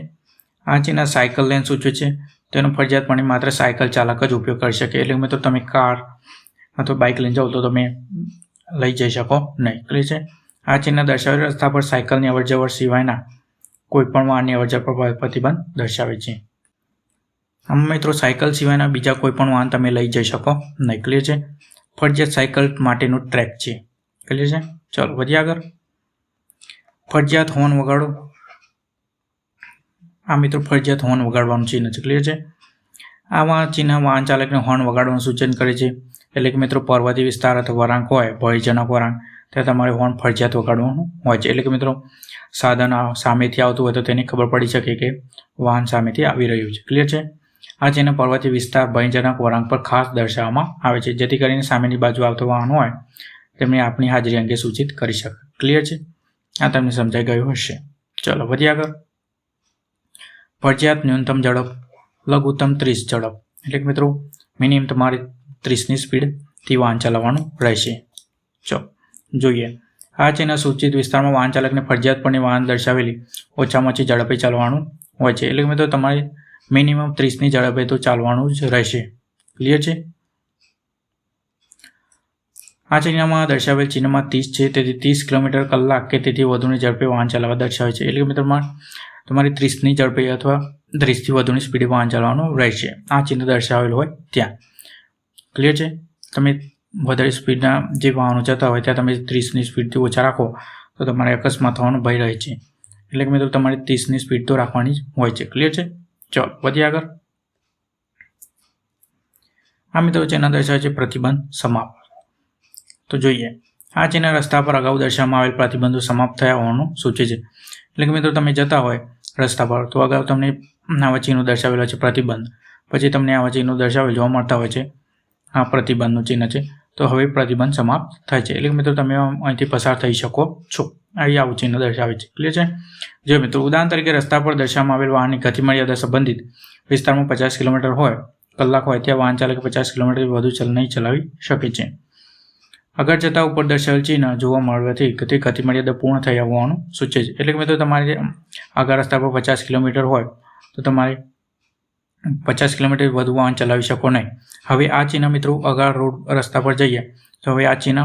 આ ચિહ્ન સાયકલ લેન સૂચવે છે. તેનો ફરજિયાતપણે માત્ર સાયકલ ચાલક જ ઉપયોગ કરી શકે. એટલે મિત્રો તમે કાર અથવા બાઇક લઈને જાઓ તો તમે લઈ જઈ શકો નહીં. ક્લિયર છે? આ ચિહ્ન દર્શાવેલ રસ્તા પર સાયકલની અવરજવર સિવાયના કોઈપણ વાહનની અવરજવર પર પ્રતિબંધ દર્શાવે છે. આમાં મિત્રો સાયકલ સિવાયના બીજા કોઈપણ વાહન તમે લઈ જઈ શકો નહીં. ક્લિયર છે. ફરજિયાત સાયકલ માટેનું ટ્રેક છે. ક્લિયર છે. ચાલો વધીએ આગળ. ફરજિયાત હોર્ન વગાડો. આ મિત્રો ફરજિયાત હોર્ન વગાડવાનું ચિહ્ન છે. ક્લિયર છે. આમાં ચિહ્ન વાહન ચાલકને હોર્ન વગાડવાનું સૂચન કરે છે. એટલે કે મિત્રો પર્વતીય વિસ્તાર અથવા વળાંક હોય, ભયજનક વળાંક, ત્યાં તમારે હોર્ન ફરજિયાત વગાડવાનું હોય છે. એટલે કે મિત્રો સાધન સામેથી આવતું હોય તો તેને ખબર પડી શકે કે વાહન સામેથી આવી રહ્યું છે. ક્લિયર છે. આ ચિહ્ન પર્વતીય વિસ્તાર, ભયજનક વળાંક પર ખાસ દર્શાવવામાં આવે છે, જેથી કરીને સામેની બાજુ આવતો વાહન હોય તેમને આપની હાજરી અંગે સૂચિત કરી શકે. ક્લિયર છે. આ તમને સમજાઈ ગયું હશે. ચલો વધીએ આગળ. ફરજિયાત ન્યૂનતમ ઝડપ, લઘુત્તમ 30 ઝડપ. એટલે કે મિત્રો મિનિમમ તમારે 30ની સ્પીડથી વાહન ચલાવવાનું રહેશે. ચલો જોઈએ. આ ચિહ્ન સૂચિત વિસ્તારમાં વાહન ચાલકને ફરજિયાતપણે વાહન દર્શાવેલી ઓછામાં ઓછી ઝડપે ચાલવાનું હોય છે. એટલે કે મિત્રો તમારે મિનિમમ 30ની ઝડપે તો ચાલવાનું જ રહેશે. ક્લિયર છે. આ ચિહ્નમાં દર્શાવેલ ચિહ્નમાં 30 છે, તેથી 30 કિલોમીટર કલાક કે તેથી વધુની ઝડપે વાહન ચલાવવા દર્શાવે છે. એટલે કે મિત્રો તમારે 30ની ઝડપે અથવા 30થી વધુની સ્પીડે વાહન ચલાવવાનું રહેશે. આ ચિહ્ન દર્શાવેલ હોય ત્યાં. ક્લિયર છે. તમે વધારે સ્પીડના જે વાહનો જતા હોય ત્યાં તમે 30ની સ્પીડથી ઓછા રાખો તો તમારે અકસ્માત થવાનો ભય રહે છે. એટલે કે મિત્રો તમારે 30ની સ્પીડ તો રાખવાની જ હોય છે. ક્લિયર છે. ચલો વધીએ આગળ. આ મિત્રો ચિહ્ન દર્શાવે છે પ્રતિબંધ સમાપ્ત. તો જોઈએ. આ ચિહ્ન રસ્તા પર અગાઉ દર્શાવવામાં આવેલ પ્રતિબંધો સમાપ્ત થયા હોવાનું સૂચવે છે. એટલે કે મિત્રો તમે જતા હોય રસ્તા પર તો અગાઉ તમને આવા ચિહ્નો દર્શાવેલા છે પ્રતિબંધ, પછી તમને આવા ચિહ્નો દર્શાવેલ જોવા મળતા હોય છે. આ પ્રતિબંધનું ચિહ્ન છે, તો હવે પ્રતિબંધ સમાપ્ત થાય છે. એટલે કે મિત્રો તમે અહીંથી પસાર થઈ શકો છો. અહીં આવું ચિહ્ન દર્શાવે છે. ક્લિયર છે. જો મિત્રો ઉદાહરણ તરીકે રસ્તા પર દર્શાવવામાં આવેલ વાહનની ગતિ મર્યાદા સંબંધિત વિસ્તારમાં 50 કિલોમીટર કલાક હોય ત્યાં વાહન ચાલકે 50 કિલોમીટરથી વધુ નહીં ચલાવી શકે છે. આગળ જતા ઉપર દર્શાવેલ ચિહ્ન જોવા મળવાથી તે ગતિ મર્યાદા પૂર્ણ થઈ હોવાનું સૂચવે છે. એટલે કે મિત્રો તમારે આગળ રસ્તા પર 50 કિલોમીટર હોય તો તમારે 50 કિલોમીટર વધુ વાહન ચલાવી શકો નહીં. હવે આ ચિહ્ન મિત્રો આગળ રોડ રસ્તા પર જઈએ તો હવે આ ચિહ્ન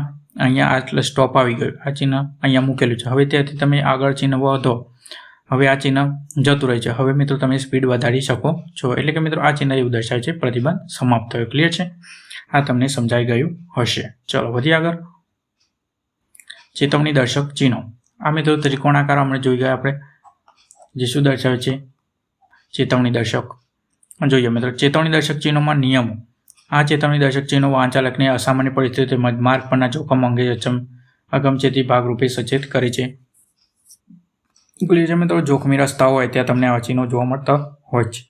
અહીંયા એટલે સ્ટોપ આવી ગયું. આ ચિહ્ન અહીંયા મૂકેલું છે. હવે ત્યાંથી તમે આગળ ચિહ્ન વધો, હવે આ ચિહ્ન જતું રહે છે. હવે મિત્રો તમે સ્પીડ વધારી શકો છો. એટલે કે મિત્રો આ ચિહ્ન એવું દર્શાવે છે પ્રતિબંધ સમાપ્ત થયો. ક્લિયર છે. આ તમને સમજાઈ ગયું હશે. ચલો વધીએ આગળ. ચેતવણી દર્શક ચિહ્નો. આ મિત્રો ત્રિકોણાકાર હમણાં જોઈ ગયા આપણે, જે શું દર્શાવે છે ચેતવણી દર્શક. જોઈએ મિત્રો ચેતવણી દર્શક ચિહ્નોમાં નિયમો. આ ચેતવણી દર્શક ચિહ્નો વાહન ચાલકને અસામાન્ય પરિસ્થિતિ તેમજ માર્ગ પરના જોખમ અંગે અગમચેતી ભાગરૂપે સચેત કરે છે. ક્લિયર છે મિત્રો. જોખમી રસ્તા હોય ત્યાં તમને આવા ચિહ્નો જોવા મળતા હોય છે.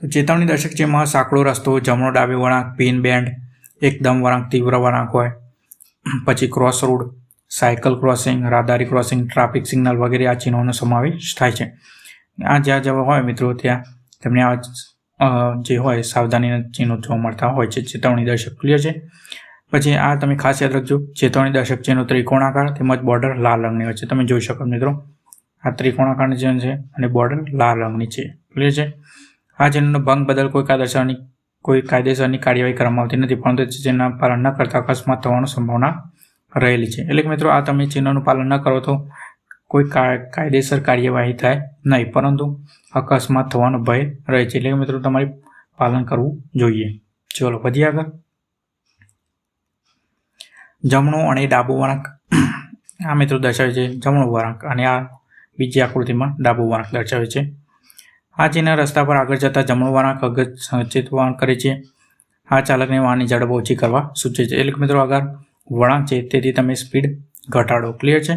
તો ચેતવણી દર્શક ચિહ્નમાં સાંકડો રસ્તો, જમણો ડાબે વળાંક, પિન બેન્ડ, એકદમ વળાંક, તીવ્ર વળાંક હોય, પછી ક્રોસ રોડ, સાયકલ ક્રોસિંગ, રાહદારી ક્રોસિંગ, ટ્રાફિક સિગ્નલ વગેરે આ ચિહ્નોનો સમાવેશ થાય છે. આ જ્યાં જવા હોય મિત્રો ત્યાં તમને આ જે હોય સાવધાનીના ચિહ્નો જોવા મળતા હોય છે ચેતવણી દર્શક. ક્લિયર છે. પછી આ તમે ખાસ યાદ રાખજો, ચેતવણી દર્શક ચિહ્નો ત્રિકોણાકાર તેમજ બોર્ડર લાલ રંગની હોય છે. તમે જોઈ શકો મિત્રો આ ત્રિકોણાકારની ચિહ્ન છે અને બોર્ડર લાલ રંગની છે. ક્લિયર છે. આ ચિહ્નનો ભંગ બદલ કોઈ કાયદેસરની કાર્યવાહી કરવામાં આવતી નથી, પરંતુ ચિહ્નના પાલન ન કરતા અકસ્માત થવાની સંભાવના રહેલી છે. એટલે કે મિત્રો આ તમે ચિહ્નનું પાલન ન કરો તો કોઈ કાયદેસર કાર્યવાહી થાય નહીં, પરંતુ અકસ્માત થવાનો ભય રહે છે. એટલે કે મિત્રો તમારે પાલન કરવું જોઈએ. ચલો વધીએ આગળ. જમણો અને ડાબો વળાંક. આ મિત્રો દર્શાવે છે જમણો વળાંક અને આ બીજી આકૃતિમાં ડાબો વળાંક દર્શાવે છે. આ ચિહ્ન રસ્તા પર આગળ જતા જમણો વળાંક સચેત વળાંક કરે છે. આ ચાલકને વાહનની ઝડપ ઓછી કરવા સૂચવે છે. એટલે કે મિત્રો આગળ વળાંક છે તેથી તમે સ્પીડ ઘટાડો. ક્લિયર છે.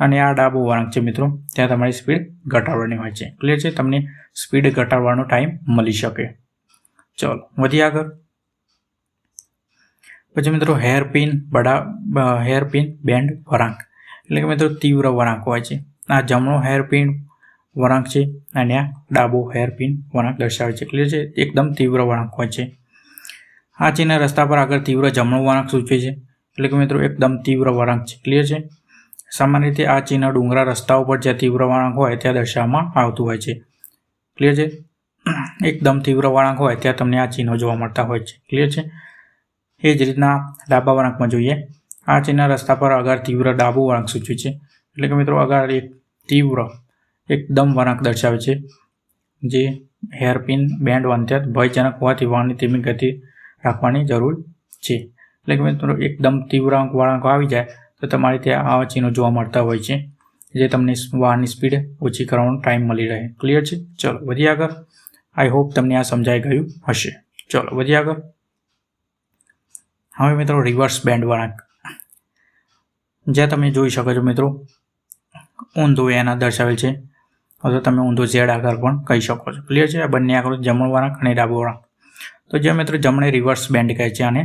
અને આ ડાબો વળાંક છે મિત્રો, ત્યાં તમારી સ્પીડ ઘટાડવાની હોય છે. ક્લિયર છે. તમને સ્પીડ ઘટાડવાનો ટાઈમ મળી શકે. ચલો વધીએ આગળ. પછી મિત્રો હેરપિન બેન્ડ વળાંક. એટલે કે મિત્રો તીવ્ર વળાંક હોય છે. આ જમણો હેરપિન વળાંક છે અને આ ડાબો હેરપિન વળાંક દર્શાવે છે. ક્લિયર છે. એકદમ તીવ્ર વળાંક હોય છે. આ ચિહ્ન રસ્તા પર આગળ તીવ્ર જમણો વળાંક સૂચવે છે. એટલે કે મિત્રો એકદમ તીવ્ર વળાંક છે. ક્લિયર છે. સામાન્ય રીતે આ ચિહ્ન ડુંગરા રસ્તાઓ પર જ્યાં તીવ્ર વળાંક હોય ત્યાં દર્શાવવામાં આવતું હોય છે. ક્લિયર છે. એકદમ તીવ્ર વળાંક હોય ત્યાં તમને આ ચિહ્નો જોવા મળતા હોય છે. ક્લિયર છે. એ જ રીતના ડાબા વળાંકમાં જોઈએ. આ ચિહ્ન રસ્તા પર આગળ તીવ્ર ડાબું વળાંક સૂચવે છે. એટલે કે મિત્રો આગળ એક તીવ્ર એકદમ વળાંક દર્શાવે છે, જે હેરપિન બેન્ડ અત્યંત ભયજનક હોવાથી વાહનની ધીમી ગતિ રાખવાની જરૂર છે. એટલે કે મિત્રો એકદમ તીવ્ર વળાંકો આવી જાય તો તમારે ત્યાં આવા ચિહ્નો જોવા મળતા હોય છે, જે તમને વાહનની સ્પીડ ઓછી કરવાનો ટાઈમ મળી રહે. ક્લિયર છે? ચલો વધીએ આગળ. આઈ હોપ તમને આ સમજાઈ ગયું હશે. ચલો વધીએ આગળ. હવે મિત્રો રિવર્સ બેન્ડ વળાંક, જ્યાં તમે જોઈ શકો છો મિત્રો ઊંધો એના દર્શાવેલ છે, અથવા તમે ઊંધો ઝેડ આકાર પણ કહી શકો છો. ક્લિયર છે? આ બંને આકૃતિ જમણો વળાંક અને ડાબો વળાંક. તો જે મિત્રો જમણે રિવર્સ બેન્ડ કહે છે અને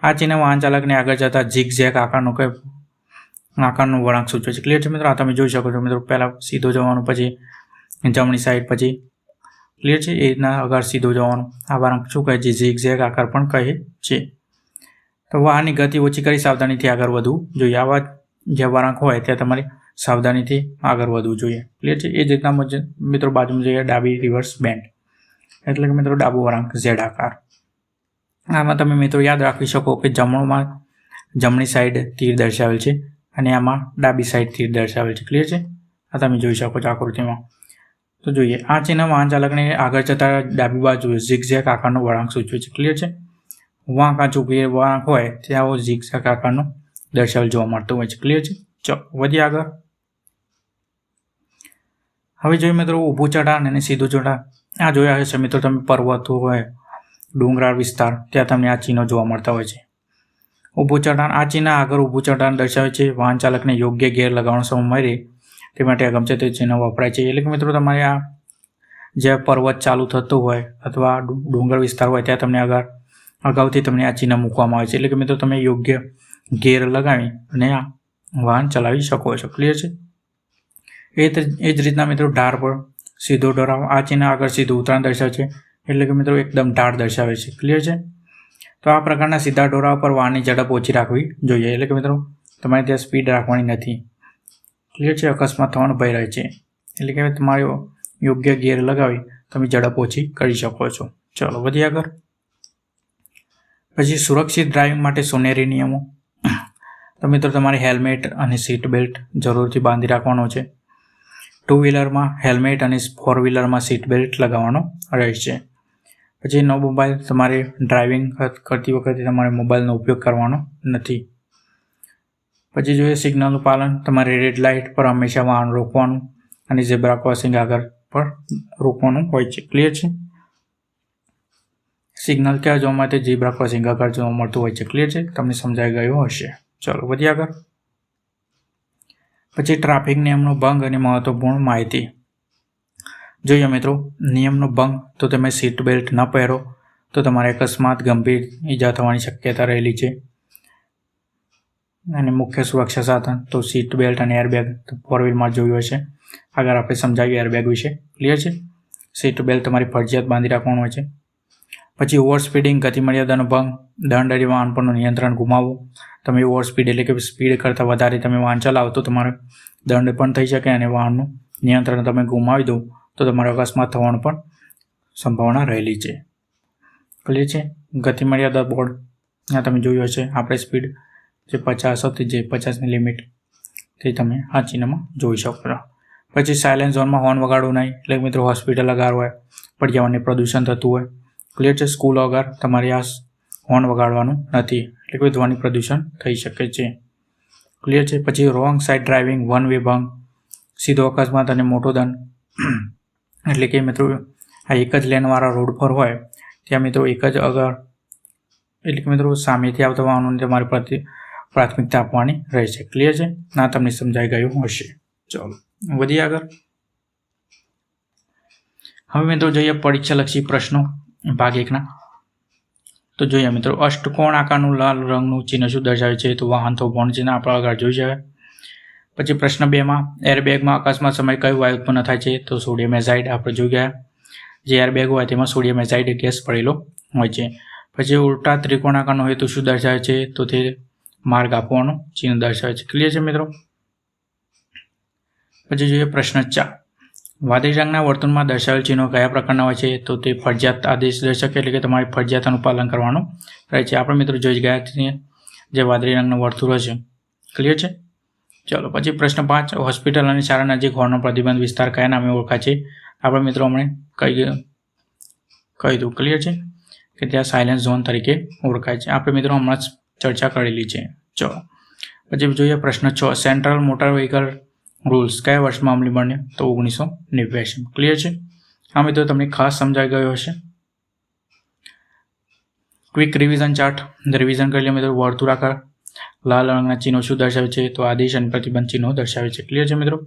આ ચિહ્ન વાહન ચાલકને આગળ જતા ઝીગ ઝેગ આકારનું વળાંક સૂચવે છે. ક્લિયર છે મિત્રો? આ તમે જોઈ શકો છો મિત્રો, પહેલાં સીધો જવાનું, પછી જમણી સાઈડ, પછી ક્લિયર છે એ રીતના આગળ સીધો જવાનું. આ વળાંક શું કહે છે? ઝીગ ઝેગ આકાર પણ કહે છે. તો વાહનની ગતિ ઓછી કરી સાવધાનીથી આગળ વધવું જોઈએ. આવા જે વળાંક હોય ત્યાં તમારે સાવધાનીથી આગળ વધવું જોઈએ. ક્લિયર છે? એ જ રીતના મિત્રો બાજુમાં જોઈએ ડાબી રિવર્સ બેન્ડ, એટલે કે મિત્રો ડાબો વળાંક ઝેડ આકાર. આમાં તમે મિત્રો યાદ રાખી શકો કે જમણી સાઈડ તીર દર્શાવેલ છે અને આમાં ડાબી સાઈડ તીર દર્શાવેલ છે. ક્લિયર છે? આ તમે જોઈ શકો છો આકૃતિમાં. તો જોઈએ, આ ચિહ્ન વાહન ચાલકને આગળ જતા ડાબી બાજુ ઝિગઝેગ આકારનો વળાંક સૂચવે છે. ક્લિયર છે? વાંકા ચૂકી વળાંક હોય ત્યાં આવો ઝિગઝેગ આકારનો દર્શાવેલ જોવા મળતો હોય છે. ક્લિયર છે? ચલો વધીએ આગળ. હવે જોઈએ મિત્રો ઊભું ચઢાણ અને સીધું ચઢાણ. આ જોયા હશે મિત્રો તમે, પર્વતો હોય, ડુંગરાળ વિસ્તાર, ત્યાં તમને આ ચિહ્નો જોવા મળતા હોય છે. ઊભું ચઢાણ, આ ચિહ્ન આગળ ઊભું ચઢાણ દર્શાવે છે. વાહન ચાલકને યોગ્ય ગેર લગાવવાનો સમય મળે તે માટે અગમચે તે ચિહ્ન વપરાય છે. એટલે કે મિત્રો તમારે આ જે પર્વત ચાલુ થતો હોય અથવા ડુંગર વિસ્તાર હોય ત્યાં તમને અગાઉથી તમને આ ચિહ્ન મૂકવામાં આવે છે. એટલે કે મિત્રો તમે યોગ્ય ગેર લગાવી અને આ વાહન ચલાવી શકો છો. ક્લિયર છે? એ જ રીતના મિત્રો ઢાળ પર સીધો ઢોરાવ, આ ચિહ્ન આગળ સીધું ઉતરાણ દર્શાવે છે, એટલે કે મિત્રો એકદમ ઢાળ દર્શાવે છે. ક્લિયર છે? તો આ પ્રકારના સીધા ઢોરાવ પર વાહનની ઝડપ ઓછી રાખવી જોઈએ. એટલે કે મિત્રો તમારે ત્યાં સ્પીડ રાખવાની નથી. ક્લિયર છે? અકસ્માત થવાનો ભય રહે છે. એટલે કે તમારે યોગ્ય ગિયર લગાવી તમે ઝડપ ઓછી કરી શકો છો. ચલો વધીએ આગળ. પછી સુરક્ષિત ડ્રાઇવિંગ માટે સોનેરી નિયમો. તો મિત્રો તમારે હેલ્મેટ અને સીટ બેલ્ટ જરૂરથી બાંધી રાખવાનો છે. 2 વ્હીલરમાં હેલ્મેટ અને 4 વ્હીલરમાં સીટ બેલ્ટ લગાવવાનો રહેશે. પછી નો મોબાઈલ, તમારે ડ્રાઇવિંગ કરતી વખતે તમારે મોબાઈલનો ઉપયોગ કરવાનો નથી. પછી જોઈએ સિગ્નલનું પાલન, તમારે રેડ લાઇટ પર હંમેશા વાહન રોકવાનું અને ઝેબ્રા ક્રોસિંગ આગળ પર રોકવાનું હોય છે. ક્લિયર છે? સિગ્નલ ક્યાં જોવા માટે? ઝેબ્રા ક્રોસિંગ આગળ જોવા મળતું હોય છે. ક્લિયર છે? તમને સમજાઈ ગયું હશે. ચલો વધીએ આગળ. પછી ટ્રાફિક નિયમનો ભંગ અને મહત્વપૂર્ણ માહિતી. જોઈએ મિત્રો, નિયમનો ભંગ, તો તમે સીટ બેલ્ટ ન પહેરો તો તમારે અકસ્માત, ગંભીર ઈજા થવાની શક્યતા રહેલી છે. અને મુખ્ય સુરક્ષા સાધન તો સીટ બેલ્ટ અને એરબેગ 4 વ્હીલમાં જોયું હશે. આગળ આપણે સમજાવ્યું એરબેગ વિશે. ક્લિયર છે? સીટ બેલ્ટ તમારી ફરજિયાત બાંધી રાખવાનું હોય છે. પછી ઓવર સ્પીડિંગ, ગતિ મર્યાદાનો ભંગ, દંડ અને વાહન પરનું નિયંત્રણ ગુમાવવું. તમે ઓવર સ્પીડ એટલે કે સ્પીડ કરતાં વધારે તમે વાહન ચલાવો તો તમારે દંડ પણ થઈ શકે અને વાહનનું નિયંત્રણ તમે ગુમાવી દો તો તમારે અકસ્માત થવાની પણ સંભાવના રહેલી છે. ક્લિયર છે? ગતિ મર્યાદા બોર્ડ, આ તમે જોયું હશે. આપણે સ્પીડ જે 50 હતી, જે 50ની લિમિટ, તે તમે આ ચિહ્નમાં જોઈ શકો છો. પછી સાયલેન્ટ ઝોનમાં હોર્ન વગાડવું નહીં. એટલે મિત્રો હોસ્પિટલ આગળ હોય, પર્યાવરણને પ્રદૂષણ થતું હોય. ક્લિયર છે? સ્કૂલ આગળ તમારે આ હોર્ન વગાડવાનું નથી, એટલે કે ધ્વનિ પ્રદૂષણ થઈ શકે છે. ક્લિયર છે? પછી wrong side driving, one way ભંગ, સીધો અકસ્માત અને મોટો દંડ. એટલે કે મિત્રો આ એક જ લેનવાળા રોડ પર હોય ત્યાં મિત્રો એક જ આગળ, એટલે કે મિત્રો સામેથી આવતા વાહનોને તમારે પ્રાથમિકતા આપવાની રહેશે. ક્લિયર છે? ના તમને સમજાઈ ગયું હશે. ચલો વધીએ આગળ. હવે મિત્રો જોઈએ પરીક્ષાલક્ષી પ્રશ્નો ભાગ 1ના. તો જોઈએ મિત્રો, અષ્ટકોણ આકારનું લાલ રંગનું ચિહ્ન શું દર્શાવે છે? તો વાહન થોભવાનું ચિહ્ન આપણે આગળ જોઈ જાય. પછી પ્રશ્ન 2માં, એરબેગમાં અકસ્માત સમયે કયું વાયુ ઉત્પન્ન થાય છે? તો સોડિયમ એઝાઇડ આપણે જોઈ ગયા. જે એરબેગ હોય તેમાં સોડિયમ એઝાઇડ ગેસ પડેલો હોય છે. પછી ઉલટા ત્રિકોણાકારનો હેતુ શું દર્શાવે છે? તો તે માર્ગ આપવાનું ચિહ્ન દર્શાવે છે. ક્લિયર છે મિત્રો? પછી જોઈએ પ્રશ્ન 4, વાદળી રંગના વર્તુળમાં દર્શાવેલ ચિહ્નો કયા પ્રકારના હોય છે? તો તે ફરજિયાત આદેશ દર્શક, એટલે કે તમારે ફરજિયાતનું પાલન કરવાનું રહે છે. આપણે મિત્રો જોઈ ગયા છીએ જે વાદળી રંગનું વર્તુળ હશે. ક્લિયર છે? ચલો પછી પ્રશ્ન 5, હોસ્પિટલ અને શાળા નજીક હોર્નનો પ્રતિબંધ વિસ્તાર કયા નામે ઓળખાય છે? આપણે મિત્રો હમણાં કહી દઉં. ક્લિયર છે કે ત્યાં સાયલેન્ટ ઝોન તરીકે ઓળખાય છે. આપણે મિત્રો હમણાં જ ચર્ચા કરેલી છે. ચલો પછી જોઈએ પ્રશ્ન 6, સેન્ટ્રલ મોટર વ્હીકલ રૂલ્સ કયા વર્ષમાં અમલી બન્યો? તો 1989. ક્લિયર છે. આ મિત્રો તમને ખાસ સમજાઈ ગયો હશે. ક્વિક રિવિઝન ચાર્ટ રિવિઝન કરી લે મિત્રો. વર્તુળાકાર લાલ રંગના ચિહ્નો શું દર્શાવે છે? તો આદેશ અને પ્રતિબંધ ચિહ્નો દર્શાવે છે. ક્લિયર છે મિત્રો.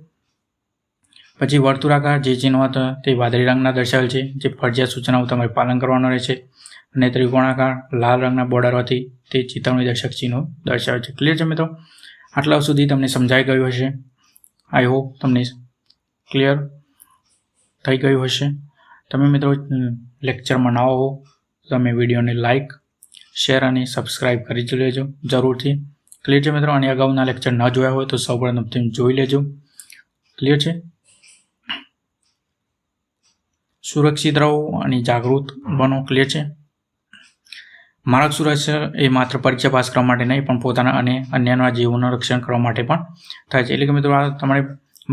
પછી વર્તુળાકાર જે ચિહ્નો હતા તે વાદળી રંગના દર્શાવેલ છે, જે ફરજિયાત સૂચનાઓ તમારે પાલન કરવાનું રહેશે. અને ત્રિકોણાકાર લાલ રંગના બોર્ડર હોવાથી તે ચેતવણી દર્શક ચિહ્નો દર્શાવે છે. ક્લિયર છે મિત્રો. આટલા સુધી તમને સમજાઈ ગયું હશે. આઈ હોપ તમને ક્લિયર થઈ ગયું હશે. તમે મિત્રો લેક્ચરમાં નવા હો તમે વિડીયોને લાઇક, શેર અને સબસ્ક્રાઈબ કરી લેજો જરૂરથી. ક્લિયર છે મિત્રો. અને અગાઉના લેક્ચર ન જોયા હોય તો સૌપ્રથમ તમે જોઈ લેજો. ક્લિયર છે. સુરક્ષિત રહો અને જાગૃત બનો. ક્લિયર છે. માર્ગ સુરક્ષા એ માત્ર પરીક્ષા પાસ કરવા માટે નહીં પણ પોતાના અને અન્યના જીવનનું રક્ષણ કરવા માટે પણ થાય છે. એટલે કે મિત્રો આ તમારે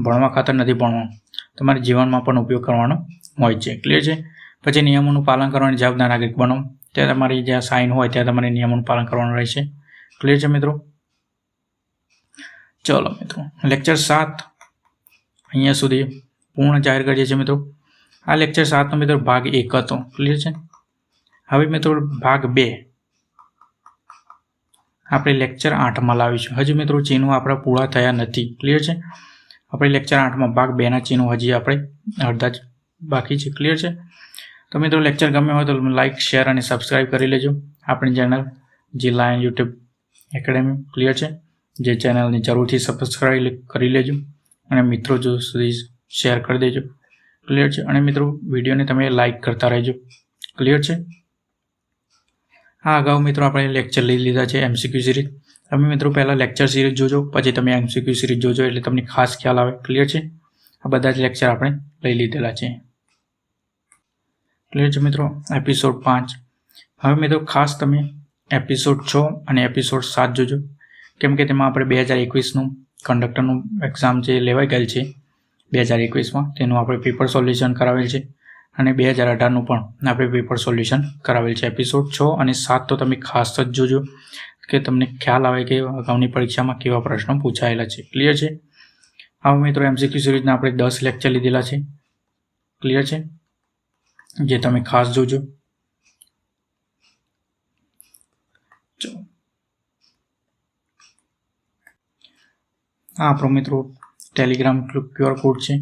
ભણવા ખાતર નથી ભણવાનું, તમારે જીવનમાં પણ ઉપયોગ કરવાનો હોય છે. ક્લિયર છે. પછી નિયમોનું પાલન કરવાની જવાબદાર નાગરિક બનો. ત્યાં તમારી જ્યાં સાઇન હોય ત્યાં તમારે નિયમોનું પાલન કરવાનું રહેશે. ક્લિયર છે મિત્રો. ચલો મિત્રો લેક્ચર 7 અહીંયા સુધી પૂર્ણ જાહેર કરીએ છીએ મિત્રો. આ લેક્ચર 7નો મિત્રો ભાગ 1 હતો. ક્લિયર છે. હવે મિત્રો ભાગ 2 આપણે લેક્ચર 8માં લાવીશું. હજી મિત્રો ચિહ્નો આપણા પૂરા થયા નથી. ક્લિયર છે. આપણે લેક્ચર 8માં ભાગ 2ના ચિહ્નો હજી આપણે અડધા જ બાકી છે. ક્લિયર છે. તો મિત્રો લેક્ચર ગમે હોય તો લાઇક, શેર અને સબસ્ક્રાઈબ કરી લેજો આપણી ચેનલ જિલ્લા યુટ્યુબ એકેડેમી. ક્લિયર છે. જે ચેનલની જરૂરથી સબસ્ક્રાઈબ કરી લેજો અને મિત્રો જો સુધી શેર કરી દેજો. ક્લિયર છે. અને મિત્રો વિડીયોને તમે લાઇક કરતા રહેજો. ક્લિયર છે. આ અગાઉ મિત્રો આપણે લેક્ચર લઈ લીધા છે MCQ સિરીઝ. તમે મિત્રો પહેલાં લેક્ચર સિરીઝ જોજો, પછી તમે MCQ સિરીઝ જોજો એટલે તમને ખાસ ખ્યાલ આવે. ક્લિયર છે. આ બધા જ લેક્ચર આપણે લઈ લીધેલા છે. ક્લિયર છે મિત્રો. એપિસોડ 5. હવે મિત્રો ખાસ તમે એપિસોડ 6 અને એપિસોડ 7 જોજો, કેમ કે તેમાં આપણે 2021નું કંડક્ટરનું એક્ઝામ જે લેવાઈ ગયેલ છે 2021માં તેનું આપણે પેપર સોલ્યુશન કરાવેલ છે. અને 2018નું પણ આપણે પેપર સોલ્યુશન કરાવેલ છે. એપિસોડ 6 અને 7 તો તમે ખાસ જ જોજો કે તમને ખ્યાલ આવે કે અગાઉની પરીક્ષામાં કેવા પ્રશ્નો પૂછાયેલા છે. ક્લિયર છે. હવે મિત્રો MCQ સિરીઝના આપણે 10 લેક્ચર લીધેલા છે. ક્લિયર છે. જે તમે ખાસ જોજો. આ આપણો મિત્રો ટેલિગ્રામ QR કોડ છે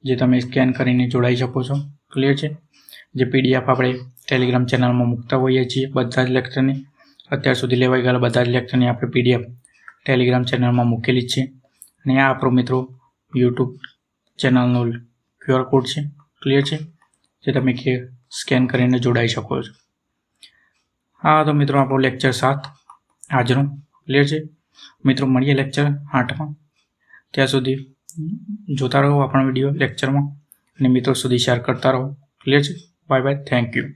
જે તમે સ્કેન કરીને જોડાઈ શકો છો. ક્લિયર છે. જે PDF આપણે ટેલિગ્રામ ચેનલમાં મૂકતા હોઈએ છીએ બધા જ લેક્ચરની. અત્યાર સુધી લેવાઈ ગયેલા બધા જ લેક્ચરની આપણે PDF ટેલિગ્રામ ચેનલમાં મૂકેલી જ છે. અને આ આપણો મિત્રો યુટ્યુબ ચેનલનો QR કોડ છે. ક્લિયર છે. જે તમે સ્કેન કરીને જોડાઈ શકો છો. હા તો મિત્રો આપણો લેક્ચર 7 આજનો. ક્લિયર છે. મિત્રો મળીએ લેક્ચર 8માં. ત્યાં સુધી જોતા રહો આપણા વિડીયો લેક્ચરમાં અને મિત્રો સુધી શેર કરતા રહો. ક્લિયર છે. Bye bye. Thank you.